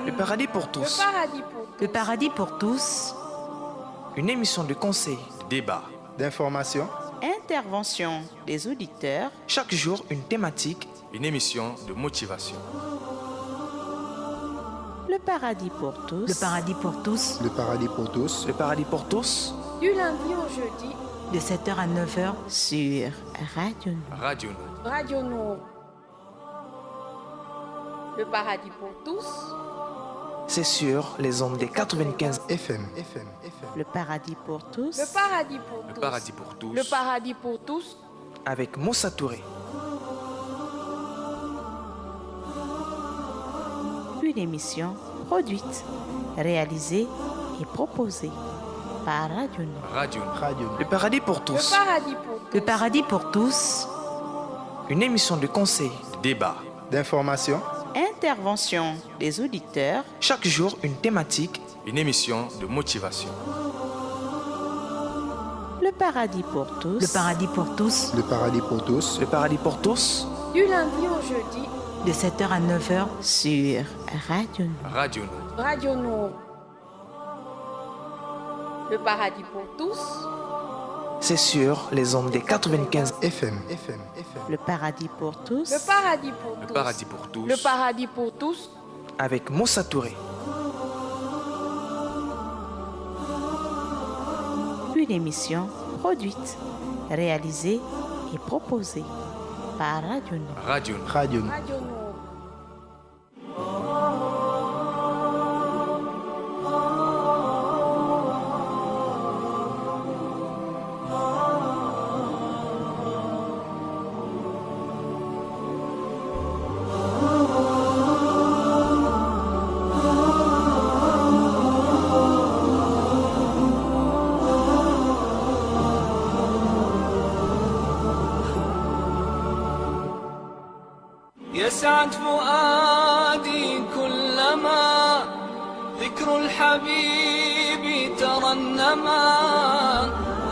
Le paradis pour tous. Le paradis pour tous. Une émission de conseil, de débat, d'information, Intervention des auditeurs. chaque jour une thématique, une émission de motivation. Le paradis pour tous. Le paradis pour tous. le paradis pour tous, le paradis pour tous, Du lundi au jeudi, De 7h à 9h. Sur Radio Nord. Radio Nord. Radio Nord. Le paradis pour tous, c'est sur les ondes des 95. FM. Le paradis pour tous. le paradis pour Le tous, paradis pour tous. le paradis pour tous, Avec Moussa Touré. Une émission produite, réalisée et proposée par Radio Nord. Radio Nord. Radio. Le paradis pour le tous. paradis pour tous, Le paradis pour tous. Une émission de conseil, De débat, D'information, Intervention des auditeurs. chaque jour une thématique, une émission de motivation. Le paradis pour tous. Le paradis pour tous. le paradis pour tous, le paradis pour tous, du lundi au jeudi, De 7h à 9h. Sur Radio Nord. Radio Nord. Radio Nord. Le paradis pour tous, c'est sur les ondes des 95. FM. Le paradis pour tous. le paradis pour Le tous, paradis pour tous. le paradis pour tous, Avec Moussa Touré. Une émission produite, réalisée et proposée par Radio Nord. Radio Nord. Radio. Radio Nord. يسعد فؤادي كلما ذكر الحبيب ترنما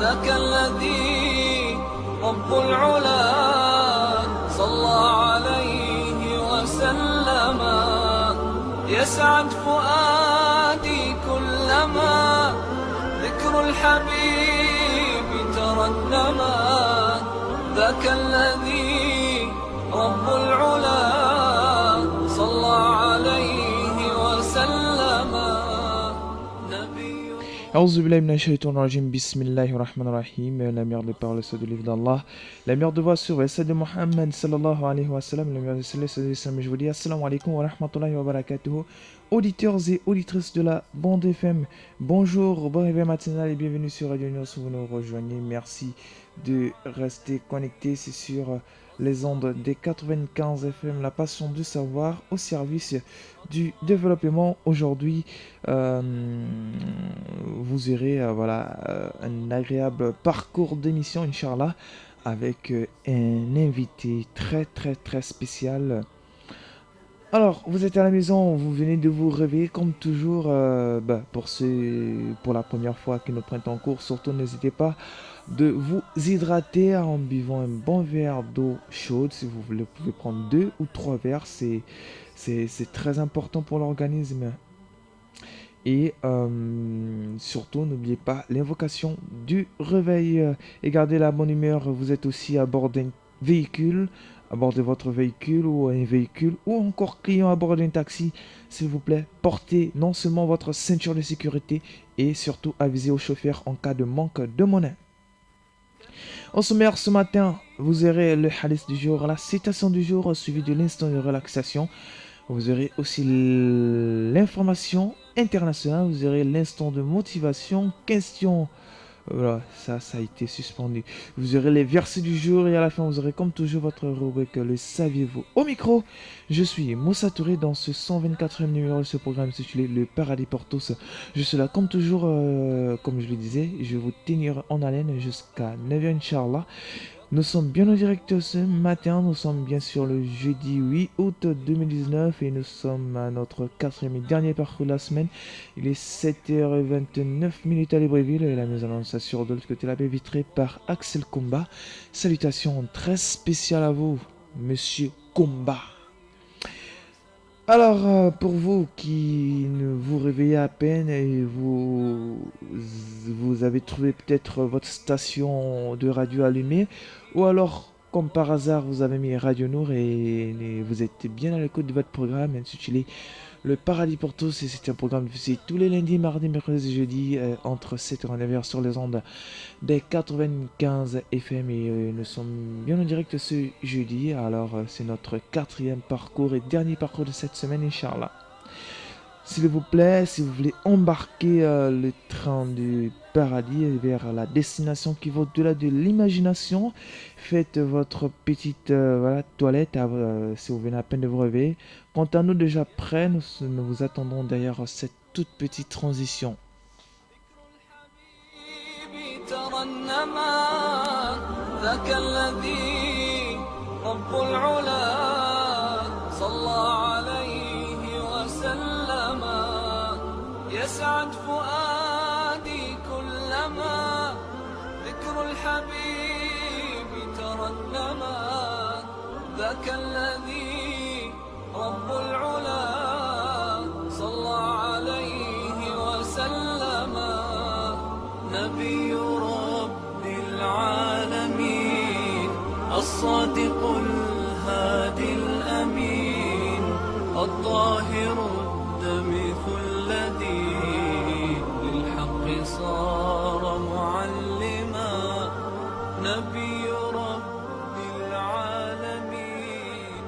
ذاك الذي رب العلا صلى عليه وسلم يسعد فؤادي كلما ذكر الحبيب ترنما ذاك الذي رب العلا صلى عليه وسلم نبي Aouzu billahi minash shaitanir rajim, bismillahir rahmanir rahim. La meilleure des paroles, c'est de livre d'Allah. La meilleure de voix sur celle de Muhammad sallallahu alayhi wa sallam. La meilleure de celle de l'islam. Je vous dis assalamu alaikum wa rahmatullahi wa barakatuh. Auditeurs et auditrices de la bande FM, bonjour, bon réveil matinal et bienvenue sur Radio Nord. Si vous nous rejoignez, merci de rester connectés. C'est sur les ondes des 95 FM, la passion du savoir au service du développement. Aujourd'hui, vous aurez un agréable parcours d'émission, Inch'Allah, avec un invité très très très spécial. Alors, vous êtes à la maison, vous venez de vous réveiller comme toujours. Pour la première fois que nous prennent en cours, surtout n'hésitez pas de vous hydrater en buvant un bon verre d'eau chaude. Si vous voulez, vous pouvez prendre 2 ou 3 verres, c'est très important pour l'organisme. Et surtout, n'oubliez pas l'invocation du réveil et gardez la bonne humeur. Vous êtes aussi à bord d'un véhicule, à bord de votre véhicule ou un véhicule ou encore client à bord d'un taxi. S'il vous plaît, portez non seulement votre ceinture de sécurité et surtout avisez au chauffeur en cas de manque de monnaie. Au sommaire ce matin, vous aurez le hadith du jour, la citation du jour suivie de l'instant de relaxation. Vous aurez aussi l'information internationale, vous aurez l'instant de motivation, question. Voilà, ça a été suspendu. Vous aurez les versets du jour et à la fin, vous aurez comme toujours votre rubrique Le Saviez-vous. Au micro, je suis Moussa Touré dans ce 124e numéro de ce programme intitulé Le Paradis pour tous. Je suis là comme toujours, comme je le disais, je vais vous tenir en haleine jusqu'à 9h, Inch'Allah. Nous sommes bien en direct ce matin, nous sommes bien sûr le jeudi 8 août 2019 et nous sommes à notre 4e et dernier parcours de la semaine. Il est 7h29 à Libreville et la mise en annonce assure de l'autre côté la baie vitrée par Axel Comba. Salutations très spéciales à vous, Monsieur Comba. Alors, pour vous qui ne vous réveillez à peine et vous avez trouvé peut-être votre station de radio allumée, ou alors, comme par hasard, vous avez mis Radio Nour et vous êtes bien à l'écoute de votre programme intitulé Le Paradis pour tous, et c'est un programme diffusé tous les lundis, mardis, mercredis et jeudis entre 7h et 9h sur les ondes des 95 FM, et nous sommes bien en direct ce jeudi. Alors c'est notre 4e parcours et dernier parcours de cette semaine, Inch'Allah. S'il vous plaît, si vous voulez embarquer le train du paradis vers la destination qui va au-delà de l'imagination, faites votre petite toilette si vous venez à peine de vous réveiller. Quant à nous, déjà prêts, nous vous attendons derrière cette toute petite transition. يسعد فؤادي كلما ذكر الحبيب ترنما ذاك الذي رب العلا صلى عليه وسلم نبي رب العالمين الصادق الهادي الأمين الطاهر الدمث الذي للحق صار معلما نبي رب العالمين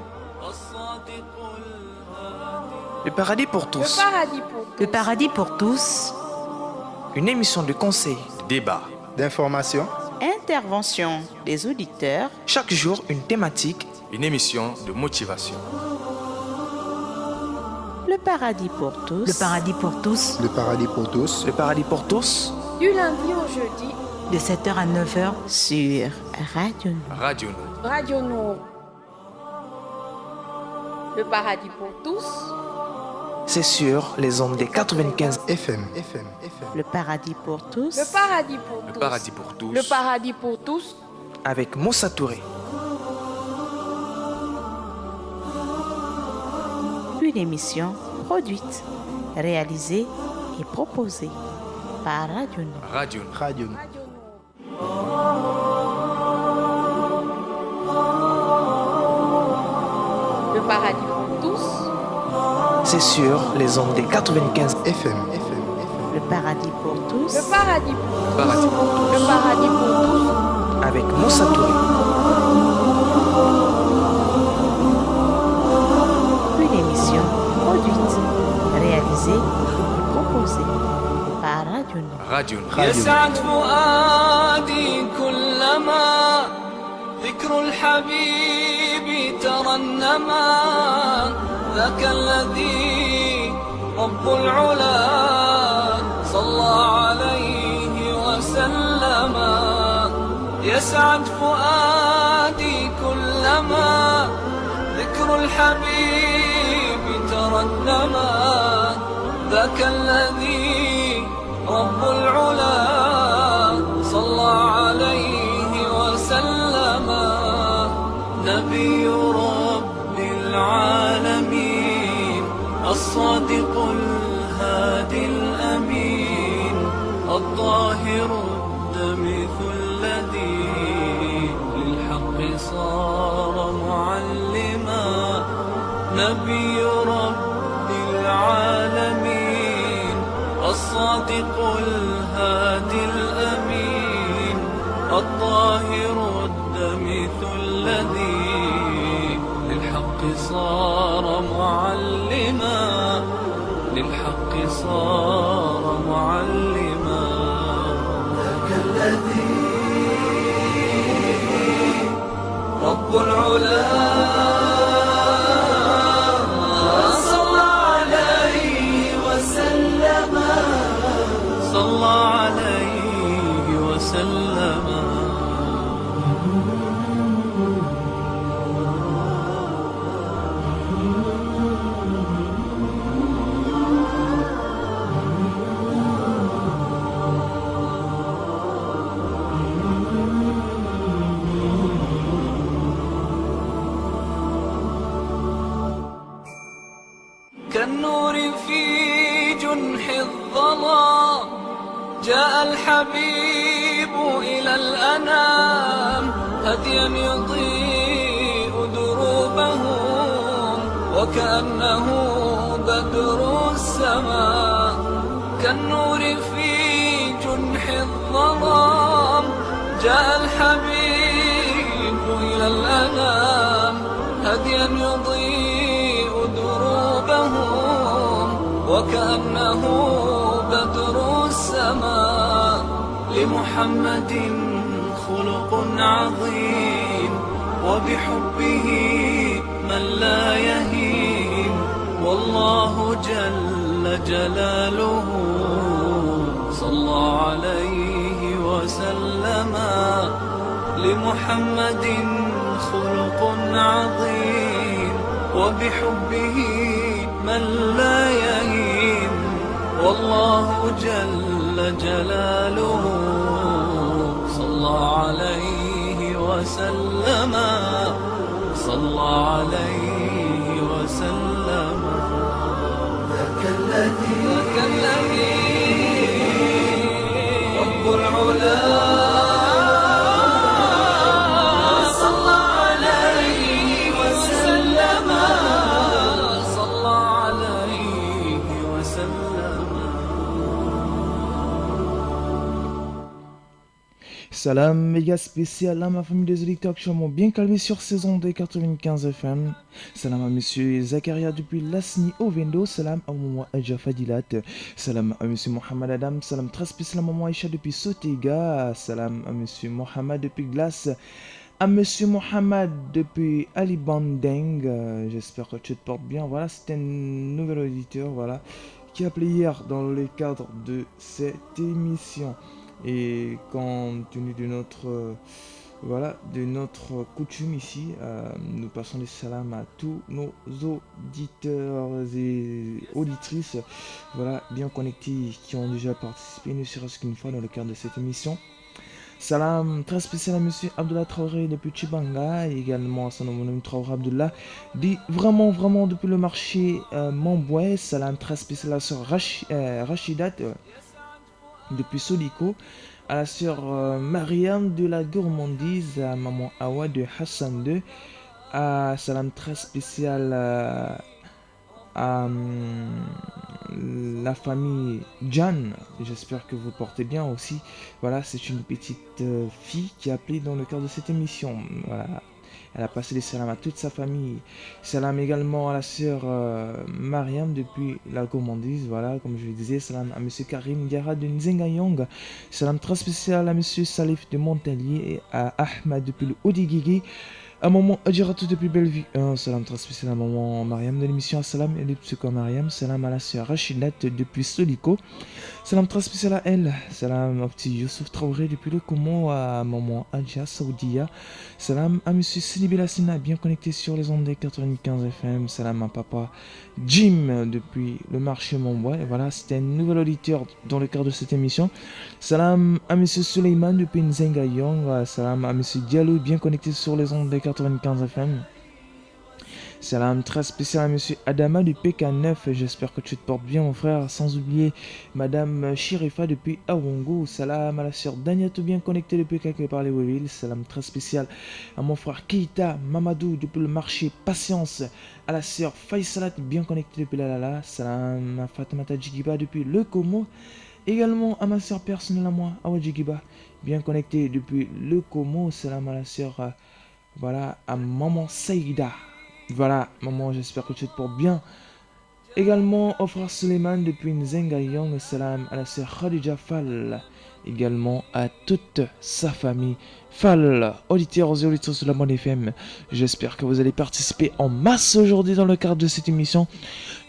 الصادق الهادي. Le paradis pour tous. Le paradis pour tous. Le paradis pour tous. Une émission de conseil, Débat. d'information, Intervention des auditeurs. chaque jour une thématique. Une émission de motivation. Le paradis pour tous. Le paradis pour tous. le paradis pour tous, Le paradis pour tous Du lundi au jeudi, De 7h à 9h. Sur Radio Nour. Radio Nour. Radio Nour. Le paradis pour tous, c'est sur les ondes des 95. FM. Le paradis pour tous. le paradis pour Le tous. paradis pour tous. Le paradis pour tous, Avec Moussa Touré. Une émission produite, réalisée et proposée par Radio Nour. Radio Nour. Radio. Radio Nour. Le paradis pour tous, C'est sur les ondes des 95. FM. Le paradis pour tous. le paradis pour tous, Paradis pour tous. le paradis pour tous, Avec Moussa Touré. Une émission produite, réalisée et proposée par Radio Nour. Radio Nour. يسعد فؤادي كلما ذكر الحبيب ترنما ذاك الذي رب العلا صلى عليه وسلم يسعد فؤادي كلما ذكر الحبيب ترنما ذاك الذي رب العلا صلى عليه وسلم نبي رب العالمين الصادق الهادي الأمين الطاهر الدمث الذي للحق صار معلما نبي رب العالمين الصادق الهادي الأمين الطاهر الدمث الذي للحق صار معلما للحق صار معلما ذاك الذي رب العلا صلى عليه وسلم صلى عليه وسلم جنح الظلام جاء الحبيب إلى الأنام هديا يضيء دروبهم وكأنه بدر السماء كالنور في جنح الظلام جاء الحبيب إلى الأنام هديا يضيء دروبهم وكأنه بدر السماء لمحمد خلق عظيم وبحبه من لا يهين والله جل جلاله صلى عليه وسلم لمحمد خلق عظيم وبحبه من لا يهين والله جل جلاله صلى عليه وسلم صلى عليه وسلم ذاك الذي رب العلا صلى عليه وسلم صلى عليه وسلم. Salam méga spécial à ma famille des auditeurs qui sont bien calmés sur saison des 95 FM. Salam à monsieur Zakaria depuis Lasni Ovendo. Salam à maman Adja Fadilat. Salam à monsieur Mohamed Adam. Salam très spécial à maman Aïcha depuis Sotega. Salam à monsieur Mohamed depuis Glace. À monsieur Mohamed depuis Ali Bandeng. J'espère que tu te portes bien. Voilà, c'est un nouvel auditeur voilà, qui a appelé hier dans le cadre de cette émission. Et compte tenu de notre coutume ici, nous passons des salams à tous nos auditeurs et auditrices, voilà, bien connectés, qui ont déjà participé, ne serait-ce qu'une fois dans le cadre de cette émission. Salam très spécial à monsieur Abdullah Traoré depuis Chibanga, et également à son homonyme Traoré Abdullah, dit vraiment depuis le marché Montbouet. Salam très spécial à la sœur Rachidat. Depuis Soliko, à la sœur Mariam de la gourmandise, à maman Awa de Hassan II, à salam très spécial à la famille Jan, j'espère que vous portez bien aussi. Voilà, c'est une petite fille qui a appelé dans le cadre de cette émission. Voilà. Elle a passé des salams à toute sa famille. Salam également à la sœur Mariam depuis la gourmandise. Voilà, comme je le disais. Salam à monsieur Karim Diarra de Nzengayong. Salam très spécial à monsieur Salif de Montalier et à Ahmed depuis le Odigigi. À maman Adjiratou depuis Bellevue. Salam très spécial à maman Mariam de l'émission Assalam et de Psycho Mariam. Salam à la sœur Rachidat depuis Soliko. Salam très spécial à elle. Salam au petit Youssouf Traoré depuis le Komo, à maman Adja Saoudia. Salam à monsieur Sidi Belassina, bien connecté sur les ondes des 95 FM. Salam à papa Jim depuis le marché Montbois. Et voilà, c'était un nouvel auditeur dans le cadre de cette émission. Salam à monsieur Suleiman depuis Nzengayong. Salam à monsieur Diallo, bien connecté sur les ondes des 95 FM. Salam très spécial à monsieur Adama du PK9, j'espère que tu te portes bien mon frère, sans oublier madame Shirifa depuis Awongo. Salam à la sœur Daniatou bien connectée depuis quelque part les Weville. Salam très spécial à mon frère Keita Mamadou depuis le marché Patience, à la sœur Faisalat bien connectée depuis la Lala. Salam à Fatimata Djigiba depuis le Como, également à ma sœur personnelle à moi, Awa Djigiba, bien connectée depuis le Como. Salam à la sœur voilà, à maman Saïda. Voilà, maman, j'espère que tu te portes bien. Également au frère Suleiman depuis Nzengayong. Salam à la sœur Khadija Fall. Également à toute sa famille Fall. Auditeurs et auditrices de la Bonne FM, j'espère que vous allez participer en masse aujourd'hui dans le cadre de cette émission,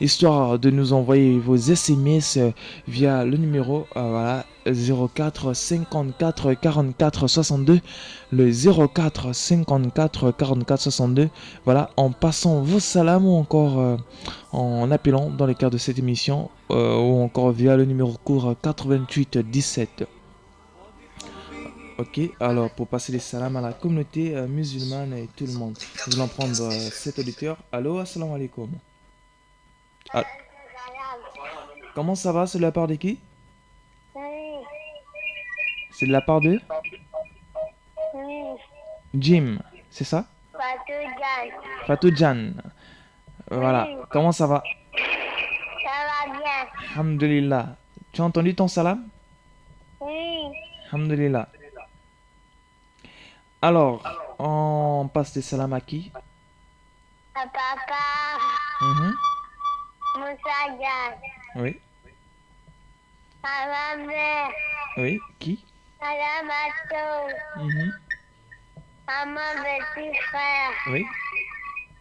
histoire de nous envoyer vos SMS via le numéro voilà, 04 54 44 62, le 04 54 44 62, voilà, en passant vos salams ou encore en appelant dans le cadre de cette émission ou encore via le numéro court 88 17. Ok, alors pour passer les salams à la communauté musulmane et tout le monde, nous allons prendre cet auditeur. Allô, assalamu alaikum. Comment ça va? C'est de la part de qui? Oui. C'est de la part de Oui. Jim, c'est ça? Fatou Jan. Fatou Jan. Voilà. Oui. Comment ça va? Ça va bien. Alhamdulillah. Tu as entendu ton salam? Oui. Alhamdulillah. Alors, on passe des salams à qui? À papa. Mhm. Moussa Jan. Oui. À ma mère. Oui. Qui? À la mato. Mhm. À mon petit frère. Oui.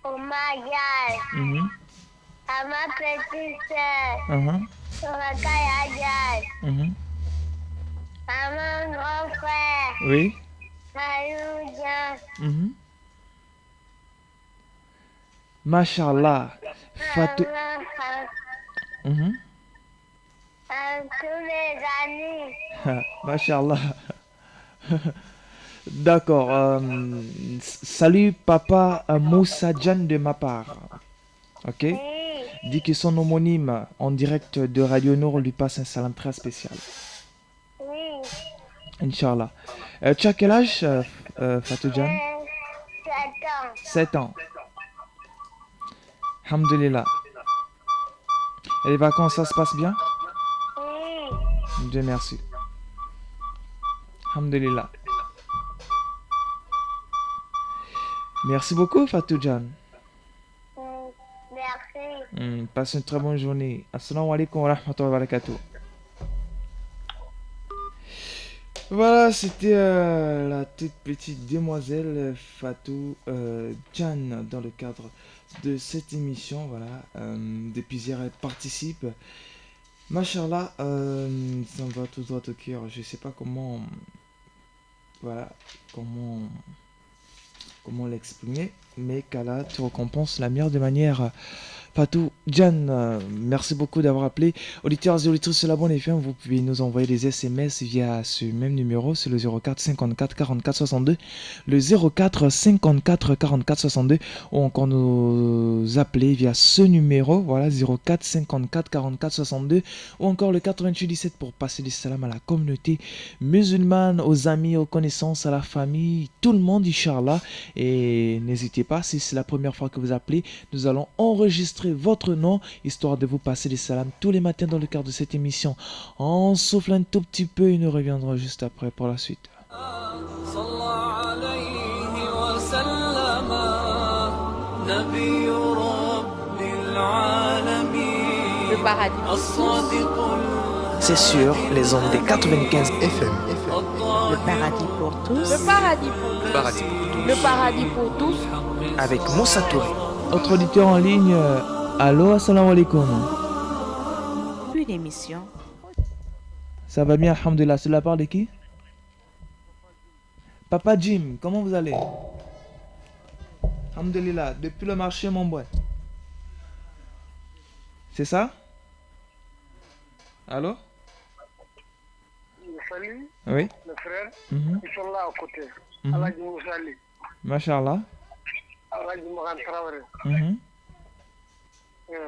Au Magal. Mhm. À ma petite soeur. Mhm. Au Rakaya Jan. Mhm. À mon grand frère. Oui. Ayou Jan. Mhm. Mashallah. Fatou. Mhm. À tous mes amis. Mashallah. D'accord. Salut papa Moussa Jan de ma part. Ok? Oui. Dis que son homonyme en direct de Radio Nour lui passe un salam très spécial. Oui. Inch'Allah. Tu as quel âge, Fatou Jan? 7 7 ans. ans. Alhamdulillah. Et les vacances, ça se passe bien? Oui. Dieu merci. Alhamdulillah. Merci beaucoup, Fatou Jan. Merci. Passe une très bonne journée. Assalamu alaikum wa rahmatullahi wa barakatuh. Voilà, c'était la toute petite demoiselle Fatou Jan dans le cadre de cette émission. Voilà, depuis hier elle participe. Machallah, ça me va tout droit au cœur. Je sais pas comment, voilà, comment l'exprimer, mais qu'Allah te récompense la meilleure des manières. Fatou Jan, merci beaucoup d'avoir appelé. Auditeurs et auditrices sur la bonne FM, vous pouvez nous envoyer des SMS via ce même numéro, c'est le 04 54 44 62, le 04 54 44 62, ou encore nous appeler via ce numéro, voilà, 04 54 44 62, ou encore le 88 17 pour passer des salams à la communauté musulmane, aux amis, aux connaissances, à la famille, tout le monde, Inch'Allah. Et n'hésitez pas, si c'est la première fois que vous appelez, nous allons enregistrer votre nom, histoire de vous passer des salams tous les matins dans le cadre de cette émission. On souffle un tout petit peu et nous reviendrons juste après pour la suite. Le paradis. C'est sur les ondes des 95 FM. Le paradis pour tous. Le paradis pour Le paradis pour tous. Le paradis pour tous. avec Moussa Touré. Autre auditeur en ligne, allô, assalamu alaikum. Une émission. Ça va bien, alhamdulillah. C'est de la part de qui? Papa Jim, comment vous allez? Alhamdulillah, depuis le marché Montbois. C'est ça? Allô? Salut, Oui. mes frères. Mhm. Ils sont là à côté. Mhm. Aladji Moussali, Mashallah. Aladji Moran Traoré, Mhm.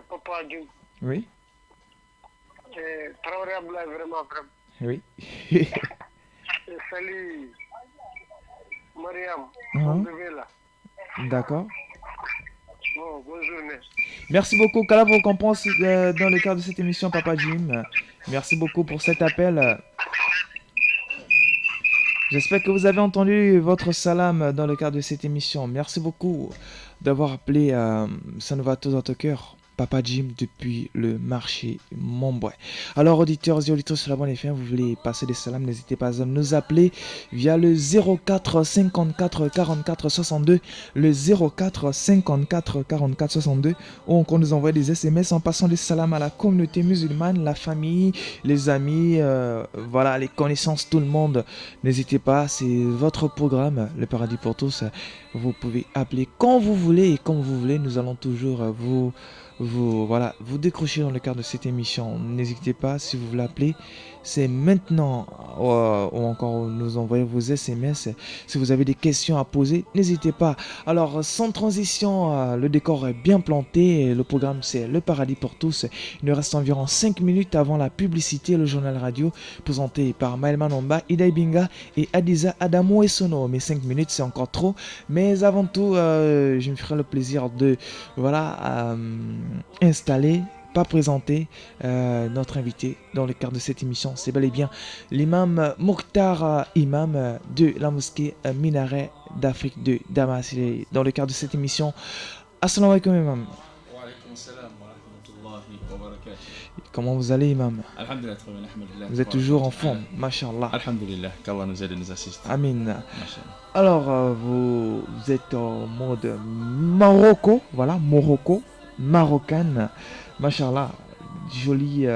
Papa Dioum. Oui. Traoré Abdoulaye, vraiment. Oui. Salut, Mariam, Mhm. mon bébé là. D'accord. Bon, bonne journée. Merci beaucoup, qu'Allah vous récompense dans le cadre de cette émission, Papa Jim. Merci beaucoup pour cet appel. J'espère que vous avez entendu votre salam dans le cadre de cette émission. Merci beaucoup d'avoir appelé. Ça nous va tous dans ton cœur. Papa Jim depuis le marché Montbois. Alors, auditeurs et auditrices sur la bonne FM, vous voulez passer des salams, n'hésitez pas à nous appeler via le 04 54 44 62, le 04 54 44 62, ou encore nous envoyer des SMS en passant des salams à la communauté musulmane, la famille, les amis, voilà, les connaissances, tout le monde. N'hésitez pas, c'est votre programme, le paradis pour tous. Vous pouvez appeler quand vous voulez et comme vous voulez, nous allons toujours vous vous décrochez dans le cadre de cette émission, n'hésitez pas, si vous voulez appeler, c'est maintenant, ou encore nous envoyer vos SMS. Si vous avez des questions à poser, n'hésitez pas. Alors, sans transition, le décor est bien planté. Le programme, c'est Le Paradis pour tous. Il nous reste environ 5 minutes avant la publicité, le journal radio, présenté par Maël Manomba, Idaï Binga et Adiza Adamo et Sono. Mais 5 minutes, c'est encore trop. Mais avant tout, je me ferai le plaisir de installer, pas présenter notre invité dans le cadre de cette émission. C'est bel et bien l'imam Mokhtar, imam de la mosquée Minaret d'Afrique de Damas. Il est dans le cadre de cette émission. Assalamu alaikum, imam. Wa alaikum salam wa rahmatullahi wa barakatuh. Comment vous allez, imam? Alhamdulillah, très bien, alhamdulillah. Vous êtes toujours en forme, mashallah. Alhamdulillah, qu'Allah nous aide et nous assiste. Amin. Mashallah. Alors, vous êtes en mode Morocco, marocaine, mashallah, jolie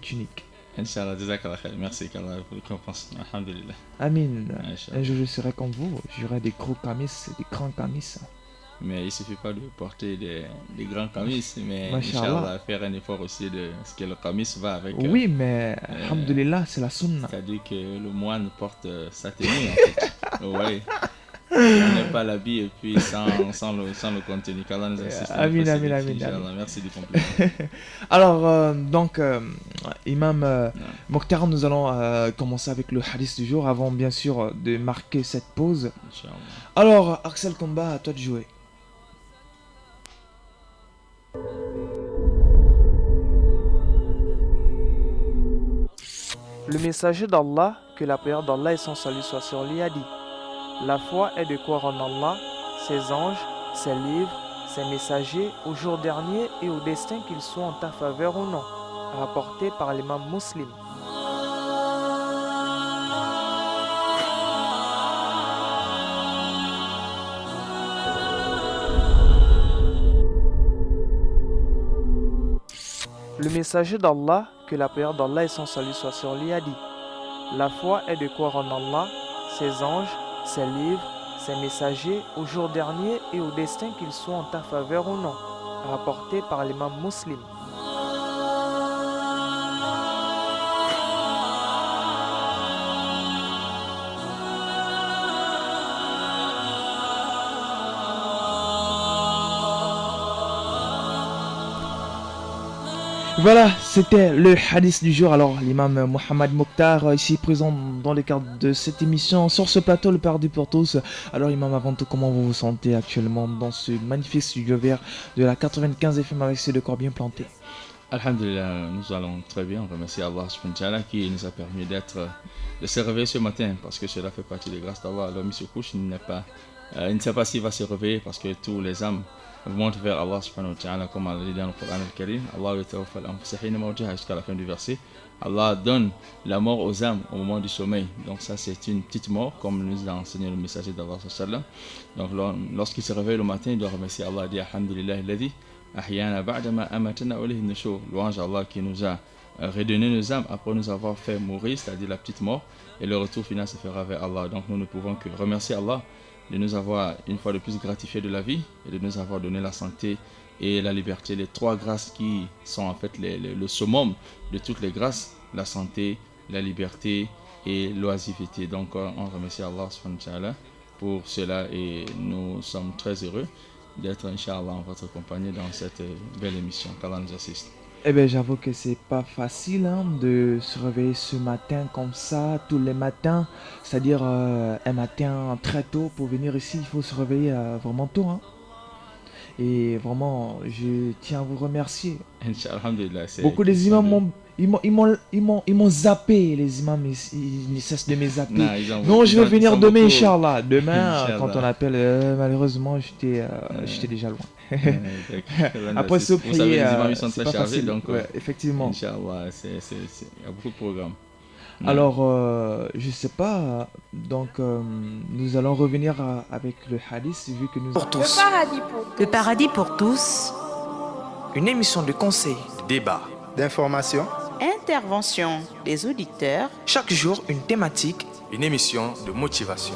tunique. Inch'Allah, jazakallah khair. Merci qu'Allah pour le récompense. Alhamdulillah. Amin. Inch'Allah. Un jour je serai comme vous, j'aurai des gros camis, des grands camis. Mais il ne suffit pas de porter des grands camis, mais Mashallah. Inch'Allah, faire un effort aussi de ce que le camis va avec. Oui, mais alhamdulillah, c'est la sunna. C'est-à-dire que le moine porte sa tenue en fait. Oui. On n'est pas l'habit et puis sans le contenu. Qu'Allah nous assiste. Amin. Merci du compliment. Alors, imam Mokhtar, nous allons commencer avec le hadith du jour avant bien sûr de marquer cette pause. Inch'Allah. Alors, Axel Combat, à toi de jouer. Le messager d'Allah, que la prière d'Allah et son salut soit sur lui, a dit: la foi est de croire en Allah, ses anges, ses livres, ses messagers, au jour dernier et au destin qu'ils soient en ta faveur ou non. Rapporté par l'imam Muslim. Le messager d'Allah, que la prière d'Allah et son salut soit sur lui, a dit: la foi est de croire en Allah, ses anges, ses livres, ses messagers, au jour dernier et au destin qu'ils soient en ta faveur ou non. Rapporté par l'imam Muslim. Voilà, c'était le hadith du jour. Alors, l'imam Mohamed Mokhtar, ici présent dans le cadre de cette émission, sur ce plateau, le Paradis pour tous. Alors, imam, avant tout, comment vous vous sentez actuellement dans ce magnifique studio vert de la 95 FM avec ces deux corps bien plantés? Alhamdulillah, nous allons très bien. On remercie Allah subhanahu wa ta'ala qui nous a permis de se réveiller ce matin, parce que cela fait partie des grâces d'Allah. L'homme se couche, il ne sait pas s'il va se réveiller, parce que tous les âmes monte vers Allah subhanahu wa ta'ala, comme Allah dit dans le Coran al-Karim. Allah yatawaffa al-anfusa hina mawtiha, jusqu'à la fin du verset. Allah donne la mort aux âmes au moment du sommeil. Donc ça, c'est une petite mort, comme nous a enseigné le messager d'Allah sallallahu. Donc lorsqu'il se réveille le matin, il doit remercier Allah, dit alhamdulillah alladhi ahyana ba'dama amatana wa ilayhi an-nushur. Louange à Allah qui nous a redonné nos âmes après nous avoir fait mourir, c'est-à-dire la petite mort, et le retour final se fera vers Allah. Donc nous ne pouvons que remercier Allah de nous avoir une fois de plus gratifié de la vie et de nous avoir donné la santé et la liberté, les trois grâces qui sont en fait le summum de toutes les grâces: la santé, la liberté et l'oisiveté. Donc on remercie Allah subhanahu wa ta'ala pour cela et nous sommes très heureux d'être Inch'Allah en votre compagnie dans cette belle émission. Qu'Allah nous assiste. Eh bien, j'avoue que c'est pas facile de se réveiller ce matin comme ça, tous les matins. C'est-à-dire un matin très tôt pour venir ici, il faut se réveiller vraiment tôt. Et vraiment, je tiens à vous remercier. Alhamdulillah, beaucoup des imams m'ont zappé, les imams, ils ne cessent de me zapper. Non, je vais venir demain, Inch'Allah. Demain, quand on appelle, malheureusement, j'étais déjà loin. Après ce prier, vous savez, les imams ils sont très chargés, facile. donc ouais, effectivement. Inch'Allah, il y a beaucoup de programmes. Alors, je sais pas, donc nous allons revenir avec le hadith vu que nous... Pour tous. Le paradis pour tous. Une émission de conseil, De débat, d'information, Intervention des auditeurs. chaque jour une thématique. une émission de motivation.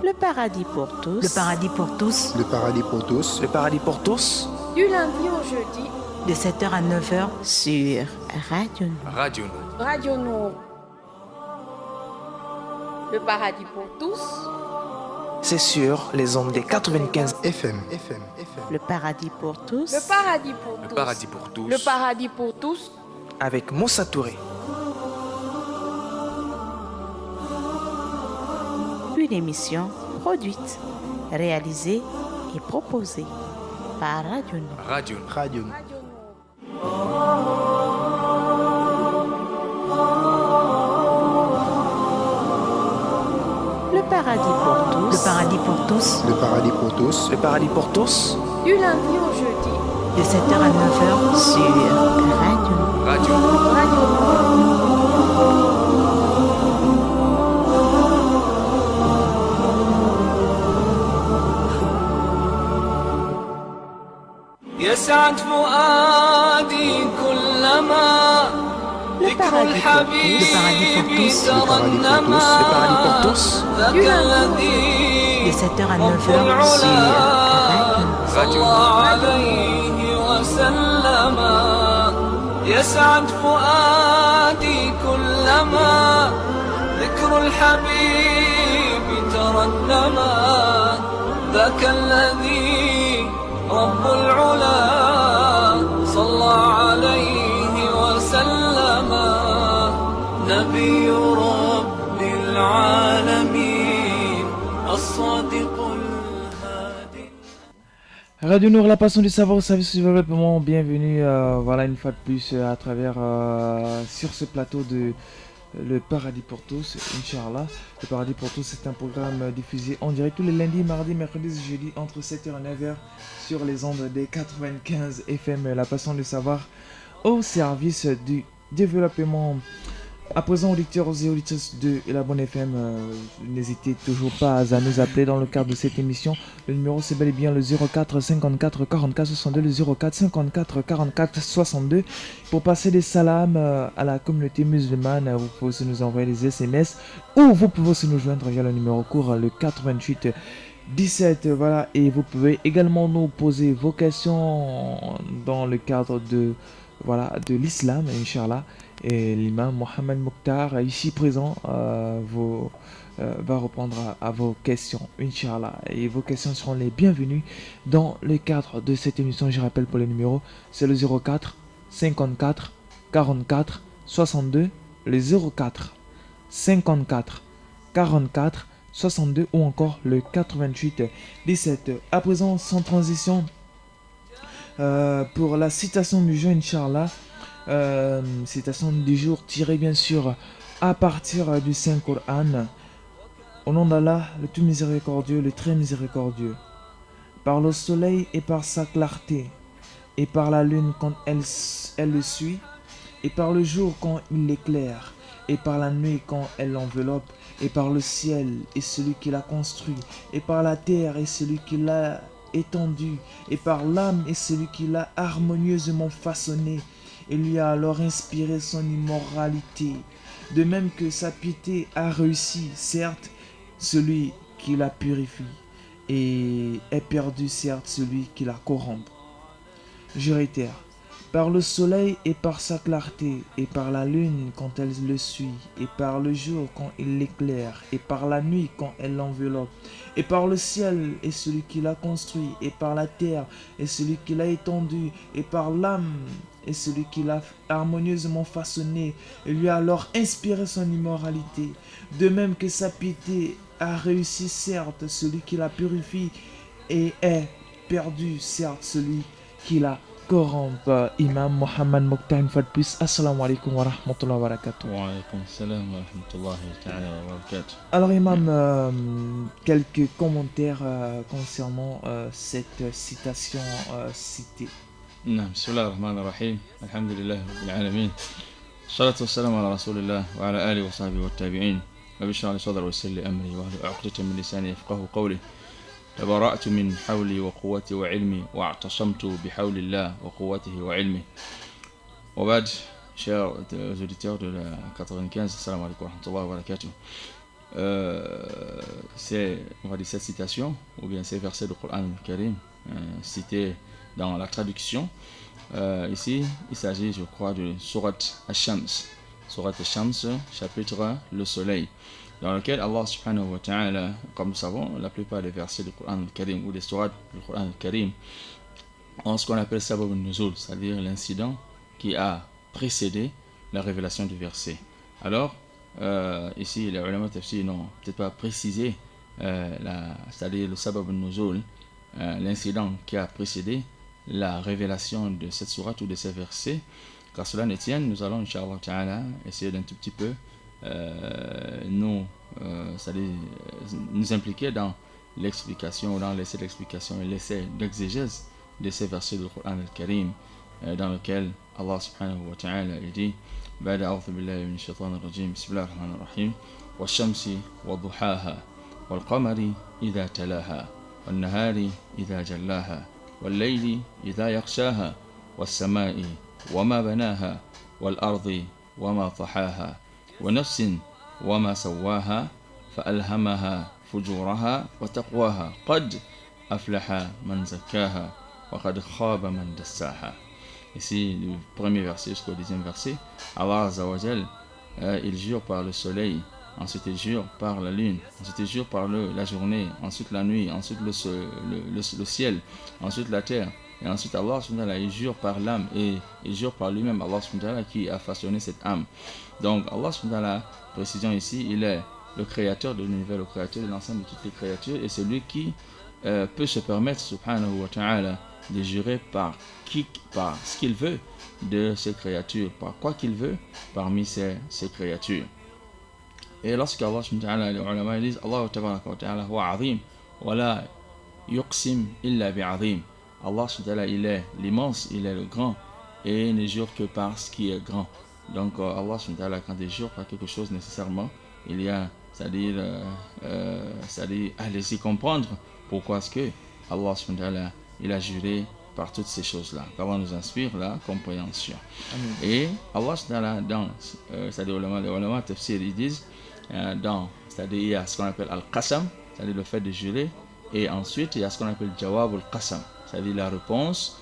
Le paradis pour tous. Le paradis pour tous, Le paradis pour tous. Le paradis pour tous. Du lundi au jeudi. de 7h à 9h, Sur Radio Nour. Radio Nour. Radio Nour. Le paradis pour tous. C'est sur les ondes des 95. FM. Le paradis pour tous. Le paradis pour Le tous. paradis pour tous. Le paradis pour tous. Avec Moussa Touré. Une émission produite, réalisée et proposée par Radio Nour. Radio Nour. Radio. Radio Nour. Le paradis pour tous. le paradis pour tous, Le paradis pour tous. Le paradis pour tous. Du lundi au jeudi. de 7h à 9h, Sur Radio Nour. Radio Nour. Radio Nour. يسعد فؤادي كلما ذكر الحبيب ترنما Le paradis pour tous. ذاك الذي de 7h à رب 9h, العلا Radio صلى Nour. عليه وسلم يسعد فؤادي كلما ذكر الحبيب ترنما ذاك الذي رب العلا صلى عليه وسلم نبي رب العالمين الصادق الهادي. Radio Nour, la passion du savoir au service du développement. Bienvenue, voilà une fois de plus à travers sur ce plateau de Le Paradis pour tous, Inch'Allah. Le Paradis pour tous, c'est un programme diffusé en direct tous les lundis, mardis, mercredis et jeudis entre 7h et 9h sur les ondes des 95 FM. La passion du savoir au service du développement. À présent, auditeurs et auditrices de La Bonne FM, n'hésitez toujours pas à nous appeler dans le cadre de cette émission. Le numéro c'est bel et bien le 04 54 44 62, le 04 54 44 62. Pour passer des salams à la communauté musulmane, vous pouvez aussi nous envoyer des SMS ou vous pouvez aussi nous joindre via le numéro court, le 88 17. Voilà, et vous pouvez également nous poser vos questions dans le cadre de l'islam, Inch'Allah. Et l'imam Mohamed Mokhtar, ici présent, va répondre à vos questions, Inch'Allah. Et vos questions seront les bienvenues dans le cadre de cette émission. Je rappelle pour les numéros, c'est le 04 54 44 62, le 04 54 44 62 ou encore le 88 17. À présent, sans transition, pour la citation du jour, Inch'Allah. Citation du jour tirée bien sûr à partir du Saint-Coran. Au nom d'Allah, le tout miséricordieux, le très miséricordieux. Par le soleil et par sa clarté, et par la lune quand elle le suit, et par le jour quand il l'éclaire, et par la nuit quand elle l'enveloppe, et par le ciel et celui qui l'a construit, et par la terre et celui qui l'a étendue, et par l'âme et celui qui l'a harmonieusement façonné. Il lui a alors inspiré son immoralité, de même que sa piété a réussi, certes, celui qui la purifie, et est perdu, certes, celui qui la corrompt. Je réitère, par le soleil et par sa clarté, et par la lune quand elle le suit, et par le jour quand il l'éclaire, et par la nuit quand elle l'enveloppe, et par le ciel et celui qui l'a construit, et par la terre et celui qui l'a étendu, et par l'âme et celui qui l'a harmonieusement façonné, et lui a alors inspiré son immoralité, de même que sa piété a réussi, certes, celui qui la purifie, et est perdu, certes, celui qui la corrompt. Imam Mohamed Mokhtar, une fois de plus, assalamu alaikum wa rahmatullahi wa barakatuh. Wa alaykum salam wa rahmatullahi ta'ala wa barakatuh. Alors Imam, quelques commentaires concernant cette citation citée. نعم بسم الله الرحمن الرحيم الحمد لله رب العالمين الصلاة والسلام على رسول الله وعلى آله وصحبه والتابعين رب اشرح لي صدري ويسر لي أمري واحلل عقدة من لساني يفقهوا قولي تبرأت من حولي وقوتي وعلمي واعتصمت بحول الله وقوته وعلمه وبعد chers auditeurs de la 95 السلام عليكم ورحمة الله وبركاته. c'est, on va dire, cette citation, ou bien ces versets du Coran Karim cités dans la traduction. Ici, il s'agit, je crois, de Surat Ash-Shams. Surat Ash-Shams, chapitre Le Soleil, dans lequel Allah subhanahu wa ta'ala, comme nous savons, la plupart des versets du Coran Karim ou des surats du Coran Karim ont ce qu'on appelle Sabab al-Nuzul, c'est-à-dire l'incident qui a précédé la révélation du verset. Alors, ici, les ulama tafsir n'ont peut-être pas précisé, c'est-à-dire le Sabab al-Nuzul, l'incident qui a précédé la révélation de cette sourate ou de ces versets. Car cela ne tienne, nous allons, Inch'Allah Ta'ala, essayer d'un tout petit peu nous impliquer dans l'explication, ou dans l'essai d'explication et l'essai d'exégèse de ces versets du Coran al-Karim, dans lequel Allah subhanahu wa ta'ala dit بعد أعوذ بالله من الشيطان الرجيم بسم الله الرحمن الرحيم والشمس وضحاها والقمر إذا تلاها والنهار إذا جلاها والليل إذا يغشاها والسماء وما بناها والأرض وما طحاها ونفس وما سواها فألهمها فجورها وتقواها قد أفلح من زكاها وقد خاب من دساها. Ici, le premier verset jusqu'au deuxième verset, Allah Azza wa Jal, il jure par le soleil, ensuite il jure par la lune, ensuite il jure par la journée, ensuite la nuit, ensuite le ciel, ensuite la terre, et ensuite Allah subhanahu wa ta'ala, il jure par l'âme, et il jure par lui-même, Allah subhanahu wa ta'ala, qui a façonné cette âme. Donc Allah subhanahu wa ta'ala, précision ici, il est le créateur de l'univers, le créateur de l'ensemble de toutes les créatures, et c'est lui qui peut se permettre subhanahu wa ta'ala de jurer par ce qu'il veut de ces créatures, par quoi qu'il veut parmi ces créatures. Et lorsque Allah subhanahu wa ta'ala, les ulama disent Allah tabaraka wa ta'ala huwa azim wa la yuqsim illa bi'azim. Allah subhanahu wa ta'ala, il est l'immense, il est le grand, et il ne jure que par ce qui est grand. Donc Allah subhanahu wa ta'ala, quand il jure par quelque chose, nécessairement il y a, c'est-à-dire à laisser comprendre pourquoi est-ce que Allah subhanahu wa ta'ala, il a juré par toutes ces choses-là. Allah nous inspire la compréhension. Amen. Et Allah subhanahu wa ta'ala, c'est-à-dire les ulama tafsir, ils disent c'est-à-dire il y a ce qu'on appelle al-qasam, c'est-à-dire le fait de jurer, et ensuite il y a ce qu'on appelle jawab al-qasam, c'est-à-dire la réponse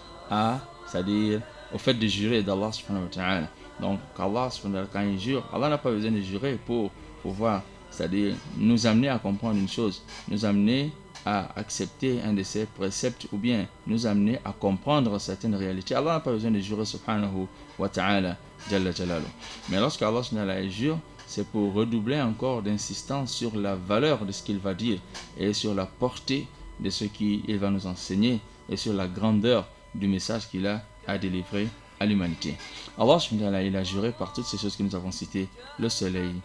c'est-à-dire au fait de jurer d'Allah subhanahu wa ta'ala. Donc Allah subhanahu wa ta'ala, quand il jure, Allah n'a pas besoin de jurer pour pouvoir, c'est-à-dire nous amener à comprendre une chose, nous amener à accepter un de ses préceptes, ou bien nous amener à comprendre certaines réalités. Allah n'a pas besoin de jurer subhanahu wa ta'ala jalla jalalu. Mais lorsque Allah subhanahu wa ta'ala jure, c'est pour redoubler encore d'insistance sur la valeur de ce qu'il va dire, et sur la portée de ce qu'il va nous enseigner, et sur la grandeur du message qu'il a à délivrer à l'humanité. Allah subhanahu wa ta'ala, il a juré par toutes ces choses que nous avons citées: le soleil,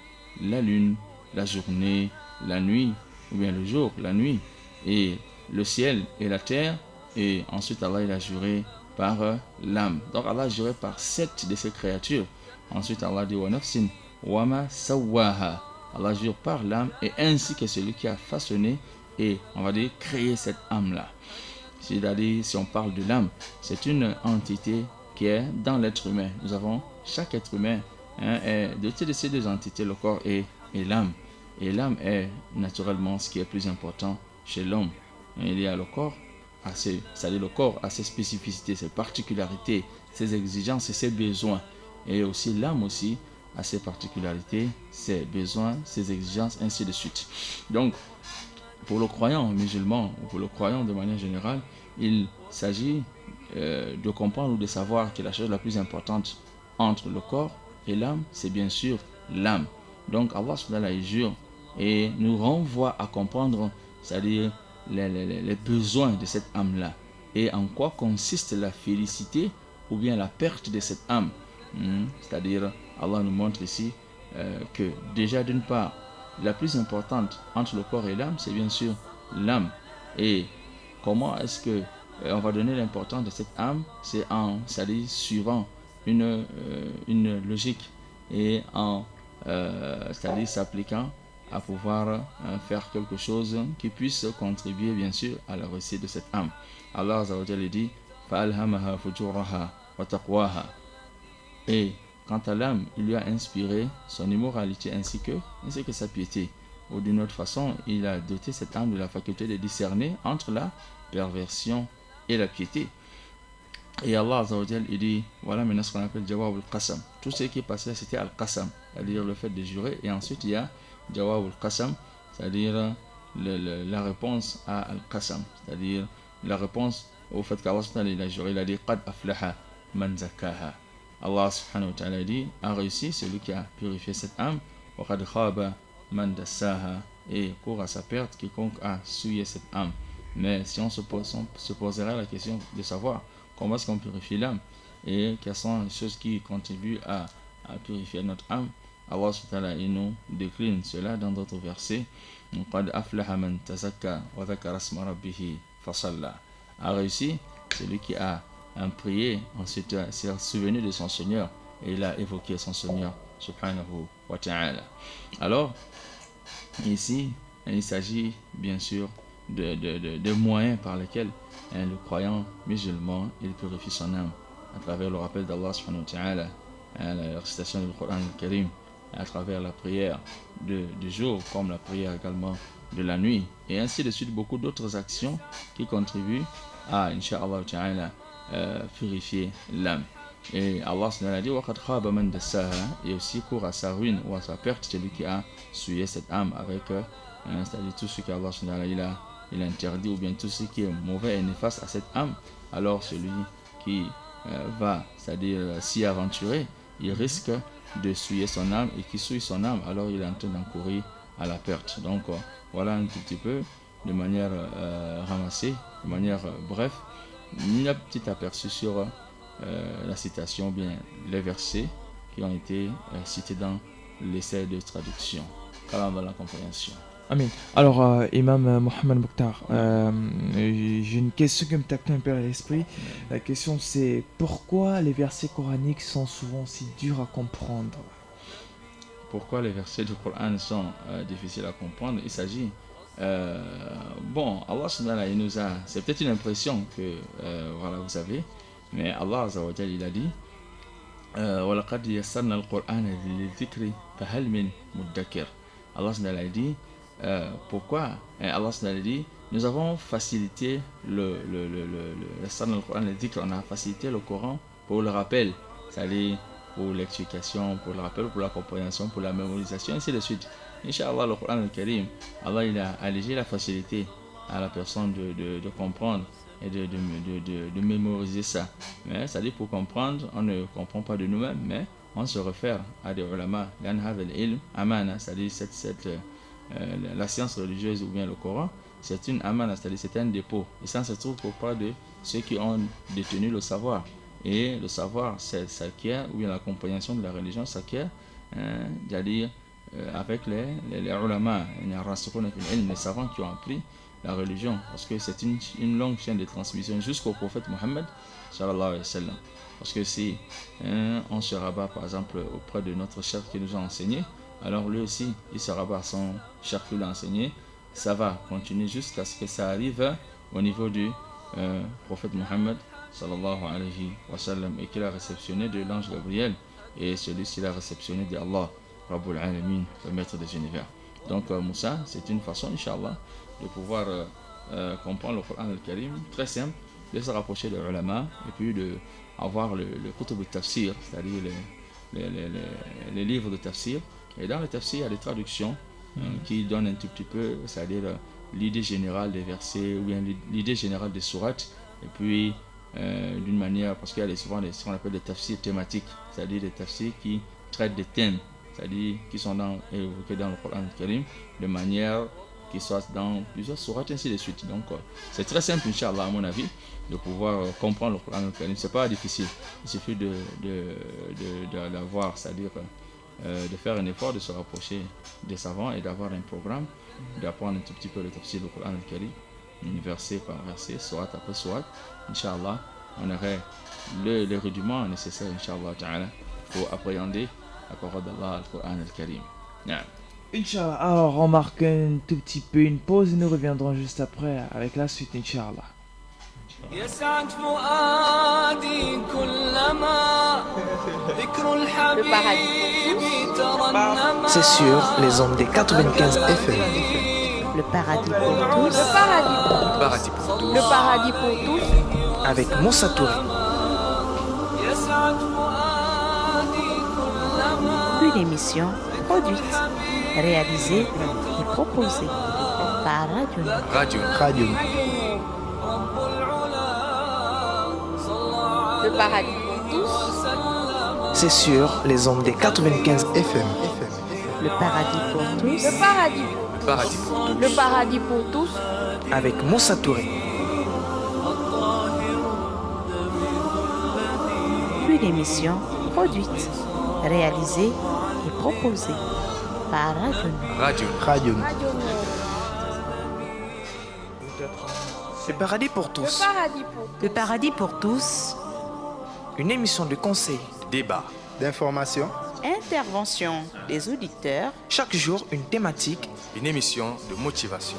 la lune, la journée, la nuit, ou bien le jour, la nuit, et le ciel et la terre. Et ensuite Allah, il a juré par l'âme. Donc Allah a juré par 7 de ces créatures. Ensuite Allah dit wa nafsin wa ma sawwaha. Allah jure par l'âme, et ainsi que celui qui a façonné et, on va dire, créé cette âme là. C'est-à-dire, si on parle de l'âme, c'est une entité qui est dans l'être humain. Nous avons, chaque être humain est doté de ces deux entités, le corps et l'âme. Et l'âme est naturellement ce qui est plus important chez l'homme. Il y a le corps, c'est-à-dire le corps a ses spécificités, ses particularités, ses exigences et ses besoins. Et aussi l'âme aussi a ses particularités, ses besoins, ses exigences, ainsi de suite. Donc, pour le croyant musulman, ou pour le croyant de manière générale, il s'agit de comprendre ou de savoir que la chose la plus importante entre le corps et l'âme, c'est bien sûr l'âme. Donc Allah subhanahu wa ta'ala jure et nous renvoie à comprendre, c'est-à-dire les besoins de cette âme-là, et en quoi consiste la félicité ou bien la perte de cette âme. C'est-à-dire, Allah nous montre ici que déjà d'une part, la plus importante entre le corps et l'âme, c'est bien sûr l'âme. Et comment est-ce que on va donner l'importance de cette âme? C'est c'est-à-dire suivant une logique, et c'est-à-dire s'appliquant à pouvoir faire quelque chose qui puisse contribuer bien sûr à la réussite de cette âme. Allah Azza wa Jalla dit فَأَلْهَمَهَا فُجُورَهَا وَتَقْوَاهَا. Et quant à l'âme, il lui a inspiré son immoralité ainsi que sa piété. ou d'une autre façon, il a doté cette âme de la faculté de discerner entre la perversion et la piété. Et Allah Azza wa Jal, il dit, voilà maintenant ce qu'on appelle Jawab al-Qasam. Tout ce qui est passé, c'était al-Qasam, c'est-à-dire le fait de jurer. Et ensuite, il y a Jawab al-Qasam, c'est-à-dire la réponse à al-Qasam, c'est-à-dire la réponse au fait qu'Allah subhanahu wa ta'ala, il a juré, il a dit Qad aflaha man zakaha. Allah subhanahu wa ta'ala dit, a réussi celui qui a purifié cette âme, wa qad khaba man dassaha, et court à sa perte quiconque a souillé cette âme. Mais si on se poserait la question de savoir comment est-ce qu'on purifie l'âme et quelles sont les choses qui contribuent à purifier notre âme, Allah subhanahu wa ta'ala, il nous décline cela dans d'autres versets. Qad aflaha man tazakka wa dhakara isma rabbih fasalla. A réussi celui qui a prié, ensuite s'est souvenu de son Seigneur et il a évoqué son Seigneur subhanahu wa ta'ala. Alors ici il s'agit bien sûr de moyens par lesquels le croyant musulman il purifie son âme à travers le rappel d'Allah subhanahu wa ta'ala, la récitation du Coran al-Karim, à travers la prière du jour comme la prière également de la nuit, et ainsi de suite beaucoup d'autres actions qui contribuent à incha'Allah ta'ala purifier l'âme. Et Allah subhanahu wa ta'ala dit wa qad khaba man dassaha, et aussi court à sa ruine ou à sa perte celui qui a souillé cette âme avec c'est-à-dire tout ce qu'Allah subhanahu wa ta'ala il interdit, ou bien tout ce qui est mauvais et néfaste à cette âme. Alors celui qui va, c'est-à-dire s'y aventurer, il risque de souiller son âme, et qui souille son âme, alors il est en train d'encourir à la perte. Donc voilà un tout petit peu, de manière ramassée, de manière bref, un petit aperçu sur la citation, bien les versets qui ont été cités dans l'essai de traduction. Car dans la compréhension. Amin. Alors, Imam Mohamed Mokhtar, j'ai une question qui me tape un peu à l'esprit. La question c'est pourquoi les versets coraniques sont souvent si durs à comprendre? Pourquoi les versets du Coran sont difficiles à comprendre? Il s'agit, bon, Allah subhanahu wa ta'ala, il nous a, c'est peut-être une impression que voilà, vous avez, mais Allah Azza wa Jal, il a dit وَلَقَدْ يَسَّرْنَا الْقُرْآنَ لِلذِّكْرِ فَهَلْ مِن مُدَّكِرٍ. Allah subhanahu wa ta'ala dit pourquoi Allah subhanahu wa ta'ala dit nous avons facilité le Coran, on a facilité le Coran pour le rappel, c'est-à-dire pour l'explication, pour le rappel, pour la compréhension, pour la mémorisation, ainsi de suite. Inch'Allah, le Coran al-Karim, Allah il a allégé la facilité à la personne de comprendre et de mémoriser ça. Mais c'est-à-dire pour comprendre, on ne comprend pas de nous-mêmes, mais on se réfère à des ulama, c'est-à-dire la science religieuse ou bien le Coran, c'est une amana, c'est-à-dire c'est un dépôt. Et ça se trouve auprès de ceux qui ont détenu le savoir. Et le savoir, ça s'acquiert, ou bien la compréhension de la religion s'acquiert, c'est-à-dire avec les ulama, les savants qui ont appris la religion. Parce que c'est une longue chaîne de transmission jusqu'au prophète Mohammed, sallallahu alayhi wa sallam. Parce que si on se rabat par exemple auprès de notre chef qui nous a enseigné, alors lui aussi, il se rabat à son chef qui l'a enseigné, ça va continuer jusqu'à ce que ça arrive au niveau du prophète Mohammed sallallahu alayhi wa sallam, et qu'il a réceptionné de l'ange Gabriel, et celui-ci l'a réceptionné de Allah Rabbul Alamin, le maître des univers. Donc Moussa, c'est une façon, Inch'Allah, de pouvoir comprendre le Coran al-Karim, très simple, de se rapprocher de l'ulama, et puis de avoir le kutub al-tafsir, c'est-à-dire les livres de tafsir. Et dans le tafsir, il y a des traductions qui donnent un tout petit peu, c'est-à-dire l'idée générale des versets, ou bien l'idée générale des sourates, et puis d'une manière, parce qu'il y a souvent ce qu'on appelle des tafsirs thématiques, c'est-à-dire des tafsirs qui traitent des thèmes, c'est-à-dire qui sont évoqués dans le Coran al-Karim, de manière qui soit dans plusieurs sourates, ainsi de suite. Donc c'est très simple, Inch'Allah, à mon avis, de pouvoir comprendre le Coran al-Karim. C'est pas difficile, il suffit de l'avoir, c'est-à-dire de faire un effort, de se rapprocher des savants et d'avoir un programme, d'apprendre un tout petit peu le tafsir du Coran al-Karim, verset par verset, sourate après sourate. Inch'Allah, on aurait les rudiments nécessaires, Inch'Allah ta'ala, pour appréhender la parole d'Allah, le Coran al-Karim. Yeah. Inch'Allah, alors on marque un tout petit peu une pause et nous reviendrons juste après avec la suite, Inch'Allah. يسعد فؤادي كلما ذكر الحبيب C'est sur les ondes des 95 FM. Le paradis pour tous. Le paradis pour tous. Paradis pour tous. Le paradis pour tous. Avec Moussa Touré. Une émission produite, réalisée et proposée par Radio Nord. Radio. Radio. Le paradis pour tous. C'est sur les ondes des 95 FM. Le paradis pour tous. Le paradis pour Le paradis pour tous. Le paradis pour tous. avec Moussa Touré. Une émission produite, réalisée et proposée par Radio Nord. Radio. Radio. Radio Nord. Le paradis pour Le tous. paradis pour tous. Le paradis pour tous. Une émission de conseil. Débat. D'information. Intervention des auditeurs. Chaque jour, une thématique. Une émission de motivation.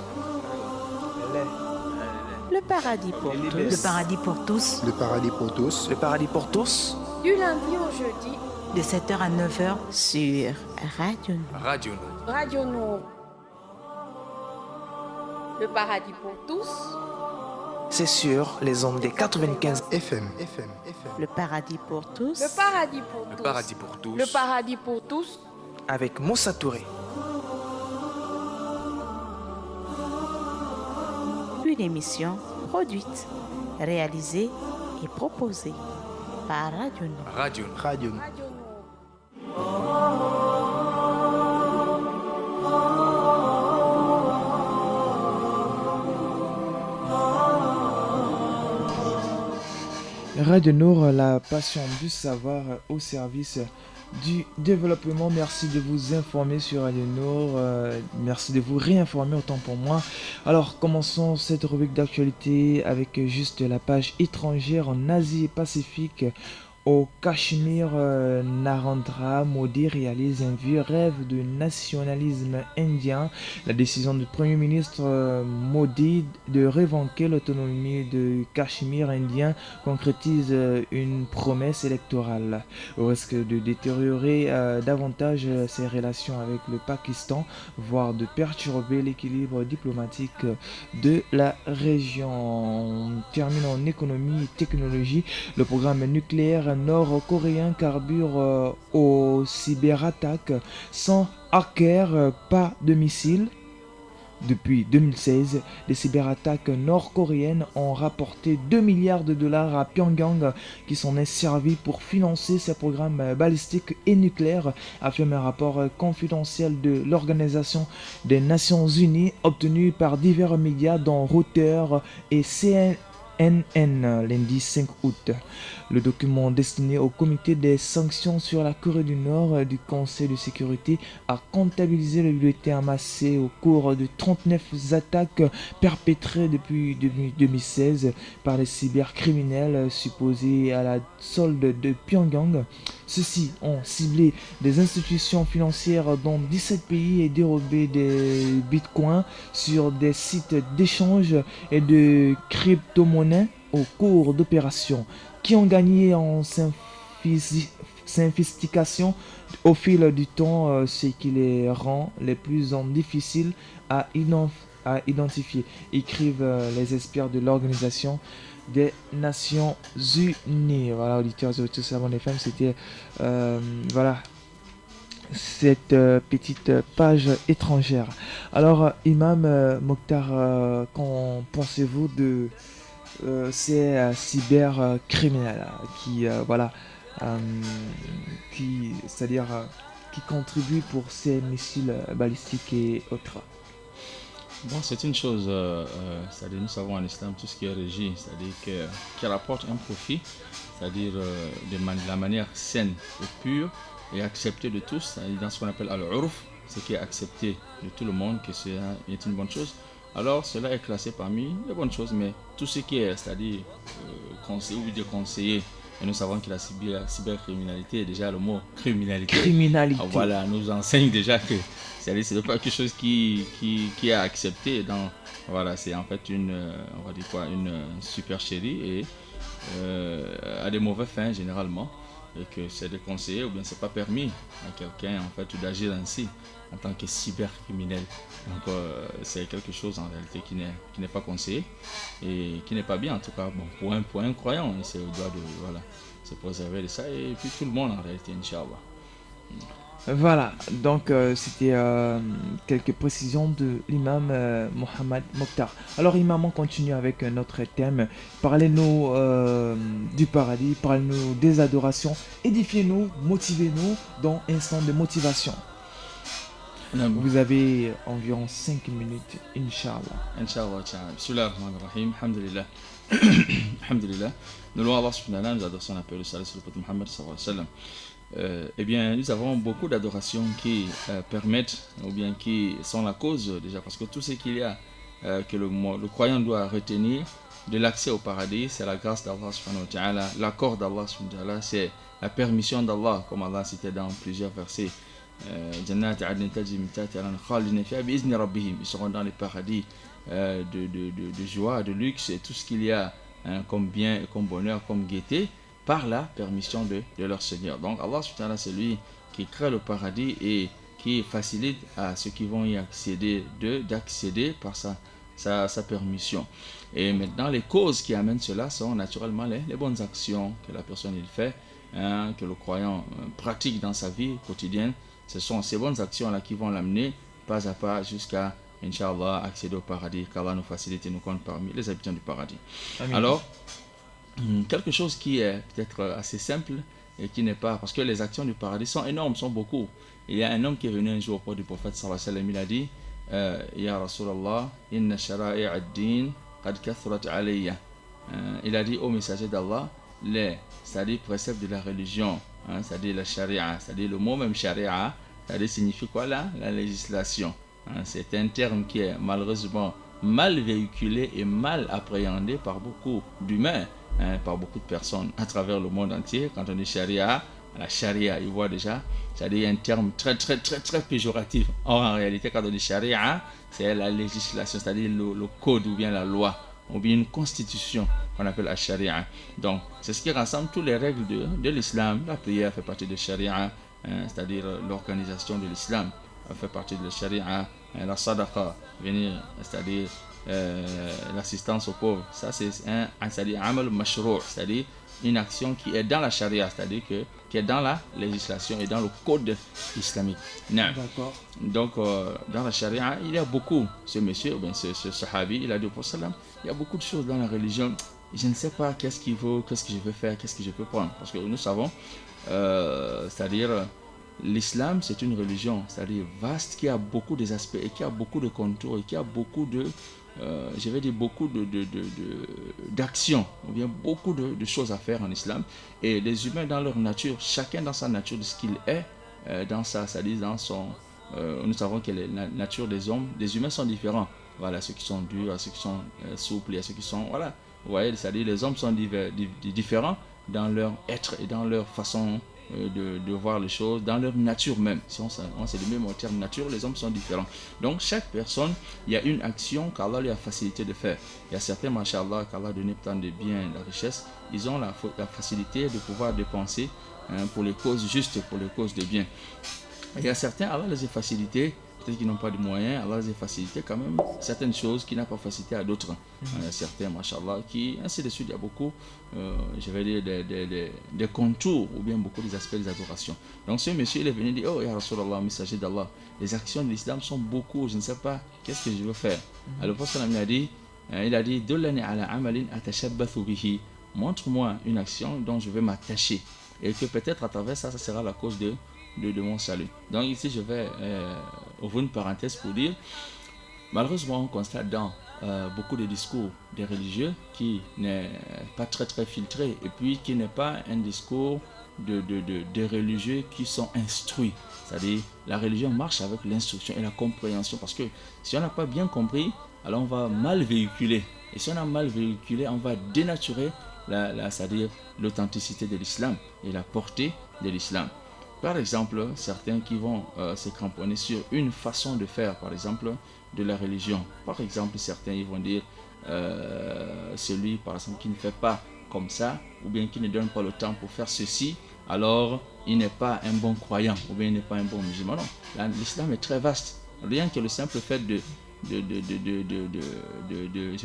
Le paradis pour tous. Le paradis pour tous. Le paradis pour tous. Le paradis pour tous. Du lundi au jeudi. De 7h à 9h. Sur Radio Nord. Radio. Radio Nord. Le paradis pour tous. C'est sur les ondes des 95 FM. Le paradis pour tous. Le paradis pour Le tous. paradis pour tous. Le paradis pour tous. avec Moussa Touré. Une émission produite, réalisée et proposée par Radio Nord. Radio. Radio. Radio Nord. Radio Nord, la passion du savoir au service du développement. Merci de vous informer sur Radio Nord. Merci de vous réinformer autant pour moi. Alors, commençons cette rubrique d'actualité avec juste la page étrangère en Asie et Pacifique. Au Cachemire, Narendra Modi réalise un vieux rêve de nationalisme indien. La décision du Premier ministre Modi de révoquer l'autonomie du Cachemire indien concrétise une promesse électorale, au risque de détériorer davantage ses relations avec le Pakistan, voire de perturber l'équilibre diplomatique de la région. On termine en économie et technologie. Le programme nucléaire nord-coréen carbure aux cyberattaques. Sans hackers, pas de missiles. Depuis 2016, les cyberattaques nord-coréennes ont rapporté 2 milliards de dollars à Pyongyang, qui s'en est servi pour financer ses programmes balistiques et nucléaires, affirme un rapport confidentiel de l'Organisation des Nations Unies obtenu par divers médias dont Reuters et CNN lundi 5 août. Le document destiné au comité des sanctions sur la Corée du Nord du Conseil de sécurité a comptabilisé le bulletin amassé au cours de 39 attaques perpétrées depuis 2016 par les cybercriminels supposés à la solde de Pyongyang. Ceux-ci ont ciblé des institutions financières dans 17 pays et dérobé des bitcoins sur des sites d'échange et de crypto-monnaies au cours d'opérations qui ont gagné en sophistication au fil du temps, ce qui les rend les plus difficiles à identifier, écrivent les experts de l'Organisation des Nations Unies. Voilà, auditeurs et auditrices, avant les femmes, c'était voilà cette petite page étrangère. Alors, Imam Mokhtar, qu'en pensez-vous de ces cybercriminels qui voilà c'est-à-dire qui contribuent pour ces missiles balistiques et autres? Bon, c'est une chose, c'est-à-dire nous savons en islam tout ce qui est régi, c'est-à-dire qui rapporte un profit, c'est-à-dire de la manière saine et pure et acceptée de tous, c'est-à-dire dans ce qu'on appelle al-urf, ce qui est accepté de tout le monde, que c'est une bonne chose. Alors cela est classé parmi les bonnes choses, mais tout ce qui est, c'est-à-dire conseiller ou déconseillé, et nous savons que la cybercriminalité, déjà le mot criminalité. Voilà, nous enseigne déjà que c'est pas quelque chose qui est accepté. Voilà, c'est en fait on va dire quoi, une supercherie et à des mauvais fins généralement. et que c'est déconseillé ou bien c'est pas permis à quelqu'un en fait d'agir ainsi en tant que cybercriminel. Donc c'est quelque chose en réalité qui n'est pas conseillé et qui n'est pas bien en tout cas. Bon, pour un croyant, il se doit de se préserver de ça et puis tout le monde en réalité, Inch'Allah. Voilà, donc c'était quelques précisions de l'imam Mohamed Mokhtar. Alors imam, on continue avec notre thème. Parlez-nous du paradis, parlez-nous des adorations, édifiez-nous, motivez-nous dans un instant de motivation. Vous avez environ 5 minutes, Inch'Allah. Inch'Allah, Bismillahirrahmanirrahim, alhamdulillah. Alhamdulillah. Nous louons Allah subhanahu wa ta'ala, nous adressons l'appel de salut sur le prophète Muhammad sallallahu alayhi wa sallam. Eh bien, nous avons beaucoup d'adorations qui permettent, ou bien qui sont la cause déjà, parce que tout ce qu'il y a que le croyant doit retenir de l'accès au paradis, c'est la grâce d'Allah subhanahu wa ta'ala, l'accord d'Allah subhanahu wa ta'ala, c'est la permission d'Allah, comme Allah citait dans plusieurs versets. Ils seront dans les paradis de joie, de luxe et tout ce qu'il y a comme bien, comme bonheur, comme gaieté, par la permission de leur Seigneur. Donc Allah subhanahu wa ta'ala, c'est lui qui crée le paradis et qui facilite à ceux qui vont y accéder d'accéder par sa permission. Et maintenant, les causes qui amènent cela sont naturellement les bonnes actions que la personne il fait, que le croyant pratique dans sa vie quotidienne. Ce sont ces bonnes actions-là qui vont l'amener pas à pas jusqu'à, Inch'Allah, accéder au paradis, qu'Allah nous facilite et nous compte parmi les habitants du paradis. Amen. Alors, quelque chose qui est peut-être assez simple et qui n'est pas, parce que les actions du paradis sont énormes, sont beaucoup. Il y a un homme qui est venu un jour auprès du prophète sallallahu alayhi wa sallam, il a dit Ya Rasulallah, inna shara'i ad-din qad kathrat alayya. Il a dit au messager d'Allah, c'est-à-dire préceptes de la religion, c'est-à-dire la charia, c'est-à-dire le mot même charia, c'est-à-dire signifie quoi là? La législation. C'est un terme qui est malheureusement mal véhiculé et mal appréhendé par beaucoup d'humains, par beaucoup de personnes à travers le monde entier. Quand on dit charia, la charia, ils voient déjà, c'est-à-dire un terme très très très très péjoratif. Or en réalité, quand on dit charia, c'est la législation, c'est-à-dire le code ou bien la loi, ou bien une constitution qu'on appelle la charia. Donc c'est ce qui rassemble toutes les règles de l'islam. La prière fait partie de charia, c'est-à-dire l'organisation de l'islam fait partie de la charia. La sadaqa, c'est-à-dire l'assistance aux pauvres, ça c'est-à-dire amal mashrou', c'est-à-dire une action qui est dans la charia, c'est-à-dire qui est dans la législation et dans le code islamique. D'accord. Donc dans la charia, il y a beaucoup, ce monsieur, bien ce sahabi, il a dit au prophète, il y a beaucoup de choses dans la religion, je ne sais pas qu'est-ce qu'il faut, qu'est-ce que je veux faire, qu'est-ce que je peux prendre, parce que nous savons, c'est-à-dire l'islam c'est une religion, c'est-à-dire vaste, qui a beaucoup d'aspects et qui a beaucoup de contours et qui a beaucoup de je vais dire beaucoup d'actions, ou bien beaucoup de choses à faire en islam. Et les humains dans leur nature, chacun dans sa nature de ce qu'il est, dans sa, c'est-à-dire dans son, nous savons que la nature des hommes, des humains sont différents. Voilà, ceux qui sont durs, ceux qui sont souples, et ceux qui sont, voilà, vous voyez, c'est-à-dire les hommes sont différents dans leur être et dans leur façon de voir les choses, dans leur nature même. Si on c'est le même terme nature, les hommes sont différents. Donc chaque personne, il y a une action qu'Allah lui a facilité de faire. Il y a certains, machallah, qu'Allah a donné tant de biens, de richesse, ils ont la facilité de pouvoir dépenser pour les causes justes, pour les causes de bien. Et il y a certains, Allah les a facilités, peut-être qu'ils n'ont pas de moyens, Allah les a facilité quand même certaines choses qui n'a pas facilité à d'autres. Il y a certains, machallah, qui, ainsi de suite, il y a beaucoup, je vais dire, des contours ou bien beaucoup des aspects des adorations. Donc ce monsieur, il est venu dire, oh, ya Rasulallah, messager d'Allah, les actions de l'islam sont beaucoup, je ne sais pas, qu'est-ce que je veux faire? Alors le prophète il a dit, Dullani ala amalin atashabbathu bihi, montre-moi une action dont je vais m'attacher. Et que peut-être à travers ça, ça sera la cause de mon salut. Donc ici, je vais ouvrir une parenthèse pour dire, malheureusement, on constate dans beaucoup de discours des religieux qui n'est pas très très filtré et puis qui n'est pas un discours des religieux qui sont instruits. C'est-à-dire, la religion marche avec l'instruction et la compréhension, parce que si on n'a pas bien compris, alors on va mal véhiculer. Et si on a mal véhiculé, on va dénaturer c'est-à-dire l'authenticité de l'islam et la portée de l'islam. Par exemple, certains qui vont se cramponner sur une façon de faire, par exemple, de la religion. Par exemple, certains ils vont dire celui, par exemple, qui ne fait pas comme ça, ou bien qui ne donne pas le temps pour faire ceci, alors il n'est pas un bon croyant ou bien il n'est pas un bon musulman. Non, l'islam est très vaste. Rien que le simple fait je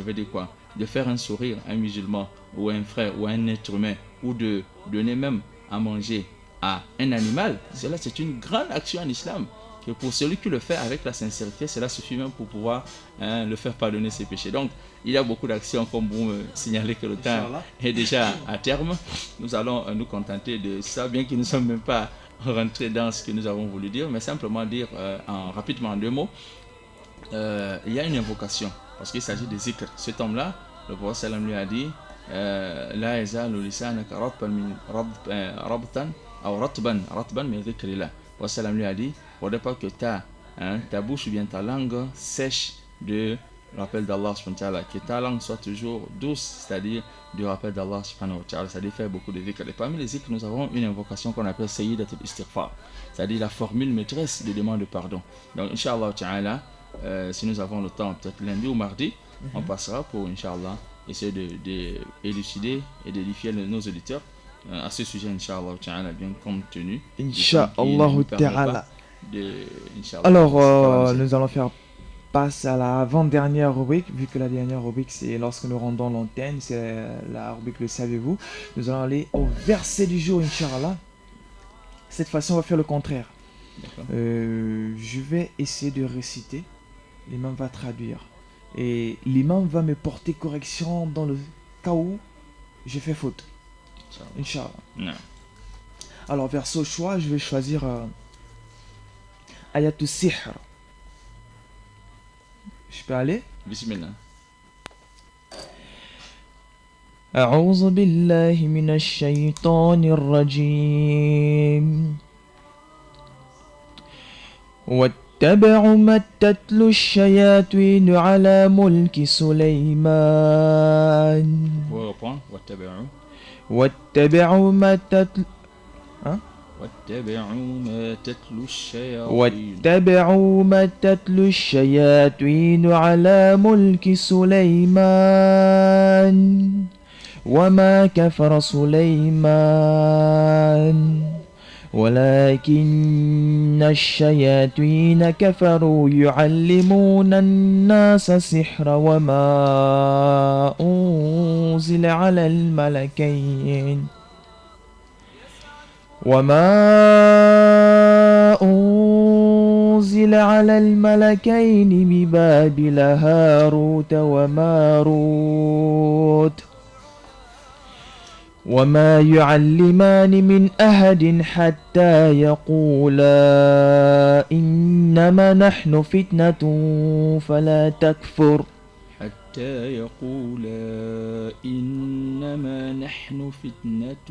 vais dire quoi, de faire un sourire à un musulman ou à un frère ou à un être humain, ou de donner même à manger à un animal, cela c'est une grande action en islam. Que pour celui qui le fait avec la sincérité, cela suffit même pour pouvoir le faire pardonner ses péchés. Donc il y a beaucoup d'actions, comme vous me signalez que le temps est déjà à terme. Nous allons nous contenter de ça, bien que nous ne sommes même pas rentrés dans ce que nous avons voulu dire, mais simplement dire rapidement en 2 mots. Il y a une invocation, parce qu'il s'agit de zikr. Cet homme-là, le prophète sallam lui a dit La yazalu lisanaka rabtan ou ratban min dhikrillah. Le prophète sallam lui a dit, faudrait pas que ta bouche ou bien ta langue sèche de rappel d'Allah subhanahu wa ta'ala, que ta langue soit toujours douce, c'est-à-dire du rappel d'Allah subhanahu wa ta'ala, c'est-à-dire faire beaucoup de zikr. Et parmi les zikr, nous avons une invocation qu'on appelle Sayyidat al-Istighfar, c'est-à-dire la formule maîtresse de demande de pardon. Donc Inch'Allah ta'ala, si nous avons le temps, peut-être lundi ou mardi, on passera pour Inch'Allah essayer d'élucider et d'édifier nos auditeurs à ce sujet, Inch'Allah ta'ala, bien compte tenu. Inch'Allah ta'ala. Alors, nous allons faire passe à la avant-dernière rubrique, vu que la dernière rubrique c'est lorsque nous rendons l'antenne, c'est la rubrique le savez-vous. Nous allons aller au verset du jour, Inch'Allah. Cette fois-ci, on va faire le contraire. Je vais essayer de réciter, l'imam va traduire et l'imam va me porter correction dans le cas où je fais faute. Inch'Allah. Alors, verset au choix, je vais choisir Ayatul Sihr. Je peux aller? Bismillah. أعوذ بالله من الشيطان الرجيم واتبعوا ما تتلو الشياطين على ملك سليمان واتبعوا ما تتلو واتبعوا ما تتلو الشياطين على ملك سليمان وما كفر سليمان ولكن الشياطين كفروا يعلمون الناس السحر وما أنزل على الملكين ببابل هاروت وماروت وما يعلمان من أحد حتى يقولا إنما نحن فتنة فلا تكفر حتى يقولا إنما نحن فتنة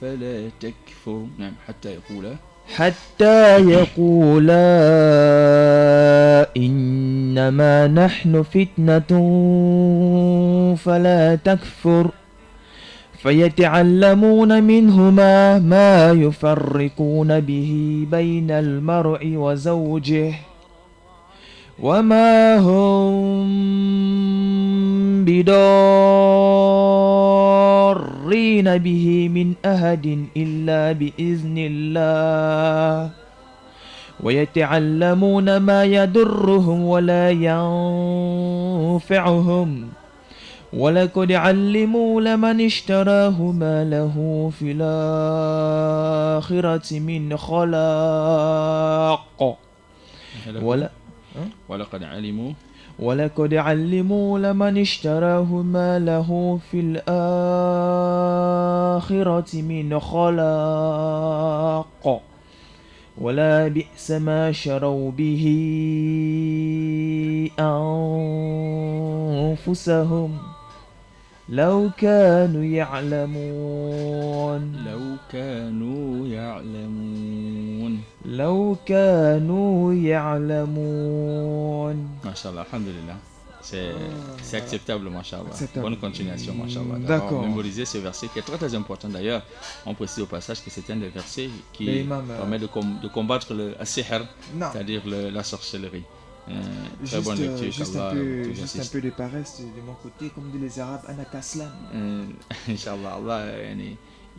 فلا تكفر. نعم، حتى يقولا إنما نحن فتنة فلا تكفر فيتعلمون منهما ما يفرقون به بين المرء وزوجه وما هم بضارين به من أحد إلا بإذن الله ويتعلمون ما يضرهم ولا ينفعهم ولقد علموا لمن اشتراه ما له في الآخرة من خلاق ولقد علموا لمن اشتراه ما له في الآخرة من خلاق ولا بئس ما شروا به أنفسهم لو كانوا يعلمون Masha'Allah, alhamdulillah. C'est acceptable, Masha'Allah. Bonne continuation, Masha'Allah. D'accord. Mémoriser ce verset qui est très très important d'ailleurs. On précise au passage que c'est un des versets qui permet de combattre le sihr, c'est-à-dire la sorcellerie. Très bonne lecture. Juste un peu de paresse de mon côté, comme disent les Arabes, Anakaslan. Inch'Allah, Allah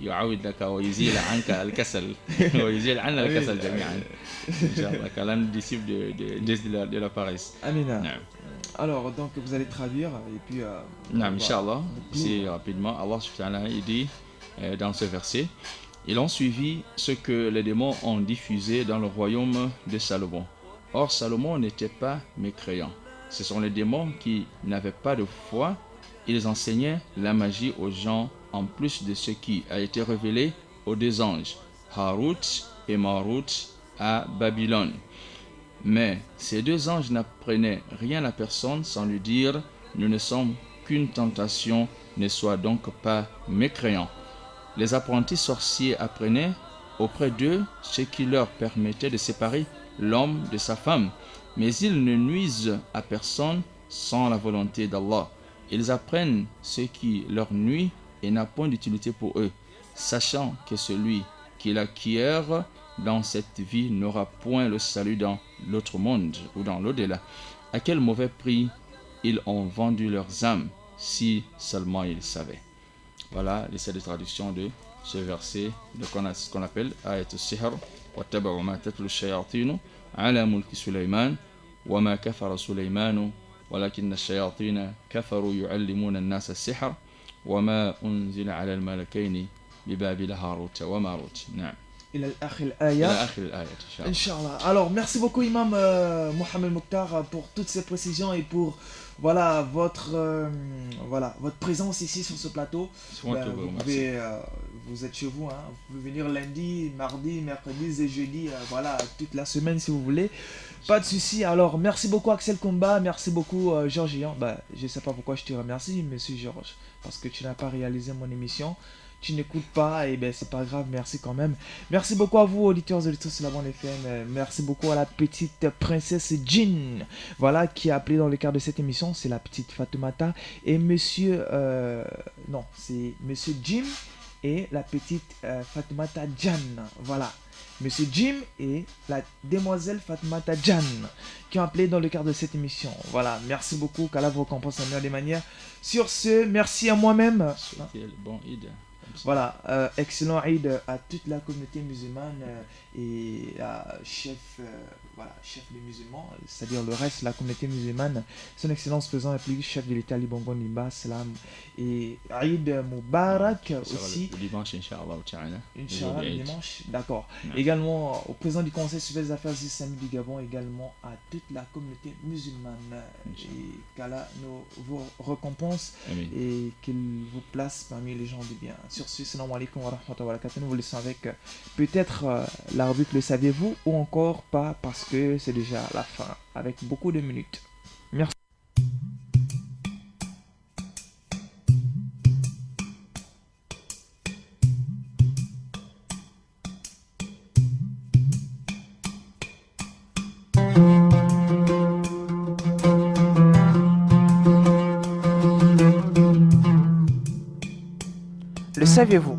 يعود لك ويزيل عنك الكسل ويزيل عنا الكسل جميعا إن شاء الله qu'Allah nous disciple de la paresse. Amina. نعم. Alors, donc, vous allez traduire et puis... نعم إن شاء الله. C'est rapidement. Allah subhanahu wa ta'ala dit dans ce verset, ils ont suivi ce que les démons ont diffusé dans le royaume de Salomon. Or, Salomon n'était pas mécréant. Ce sont les démons qui n'avaient pas de foi. Ils enseignaient la magie aux gens en plus de ce qui a été révélé aux deux anges, Harut et Marut, à Babylone. Mais ces deux anges n'apprenaient rien à personne sans lui dire « Nous ne sommes qu'une tentation, ne sois donc pas mécréant ». Les apprentis sorciers apprenaient auprès d'eux ce qui leur permettait de séparer l'homme de sa femme, mais ils ne nuisent à personne sans la volonté d'Allah. Ils apprennent ce qui leur nuit et n'a point d'utilité pour eux, sachant que celui qui l'acquiert dans cette vie n'aura point le salut dans l'autre monde ou dans l'au-delà. À quel mauvais prix ils ont vendu leurs âmes, si seulement ils savaient. Voilà l'essai de traduction de ce verset ce qu'on appelle Ayat al-Sihr. وَاتَّبَعُوا مَا تَتْلُو الشَّيَاطِينُ عَلَى مُلْكِ سُلَيْمَانَ وَمَا كَفَرَ سُلَيْمَانُ وَلَكِنَّ الشَّيَاطِينَ كَفَرُوا يُعَلِّمُونَ النَّاسَ السِّحْرَ وَمَا أُنزِلَ على الملكين ببابل هاروت وماروت. نعم. إلى آخر الآية. إلى آخر الآية إن شاء الله. Alors, merci beaucoup Imam Mohamed Mokhtar pour toutes ces précisions et pour votre présence ici sur ce plateau. Vous êtes chez vous, hein. Vous pouvez venir lundi, mardi, mercredi et jeudi, toute la semaine si vous voulez. Pas de souci. Alors, merci beaucoup Axel Comba, merci beaucoup Georges. Je ne sais pas pourquoi je te remercie, monsieur Georges, parce que tu n'as pas réalisé mon émission. Tu n'écoutes pas, et c'est pas grave, merci quand même. Merci beaucoup à vous, auditeurs et auditrices de la bande FM. Merci beaucoup à la petite princesse Jean, qui a appelé dans le cadre de cette émission. C'est la petite Fatoumata et monsieur, c'est monsieur Jim et la petite Fatoumata Jan. Voilà, monsieur Jim et la demoiselle Fatoumata Jan qui ont appelé dans le cadre de cette émission. Voilà, merci beaucoup, qu'Allah vous récompense en meilleure des manières. Sur ce, merci à moi-même. Bon Eid. Voilà, excellent Eid à toute la communauté musulmane et à chef des musulmans, c'est-à-dire le reste de la communauté musulmane. Son Excellence président République, chef de l'État Libango Nimba, salam et Eid Moubarak aussi. Le dimanche, Inch'Allah. Inch'Allah, le dimanche, d'accord. Également au président du Conseil supérieur des affaires islamiques du Gabon, également à toute la communauté musulmane. Et qu'Allah vous récompense et qu'il vous place parmi les gens du bien. Sur ce, salam alaikum wa rahmatullahi wa barakatuh. Nous vous laissons avec peut-être la rubrique Le saviez-vous ou encore pas, parce que c'est déjà la fin avec beaucoup de minutes. Merci. Le saviez-vous?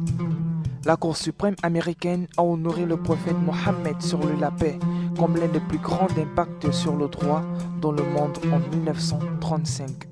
La Cour suprême américaine a honoré le prophète Mohammed sur la paix comme l'un des plus grands impacts sur le droit dans le monde en 1935.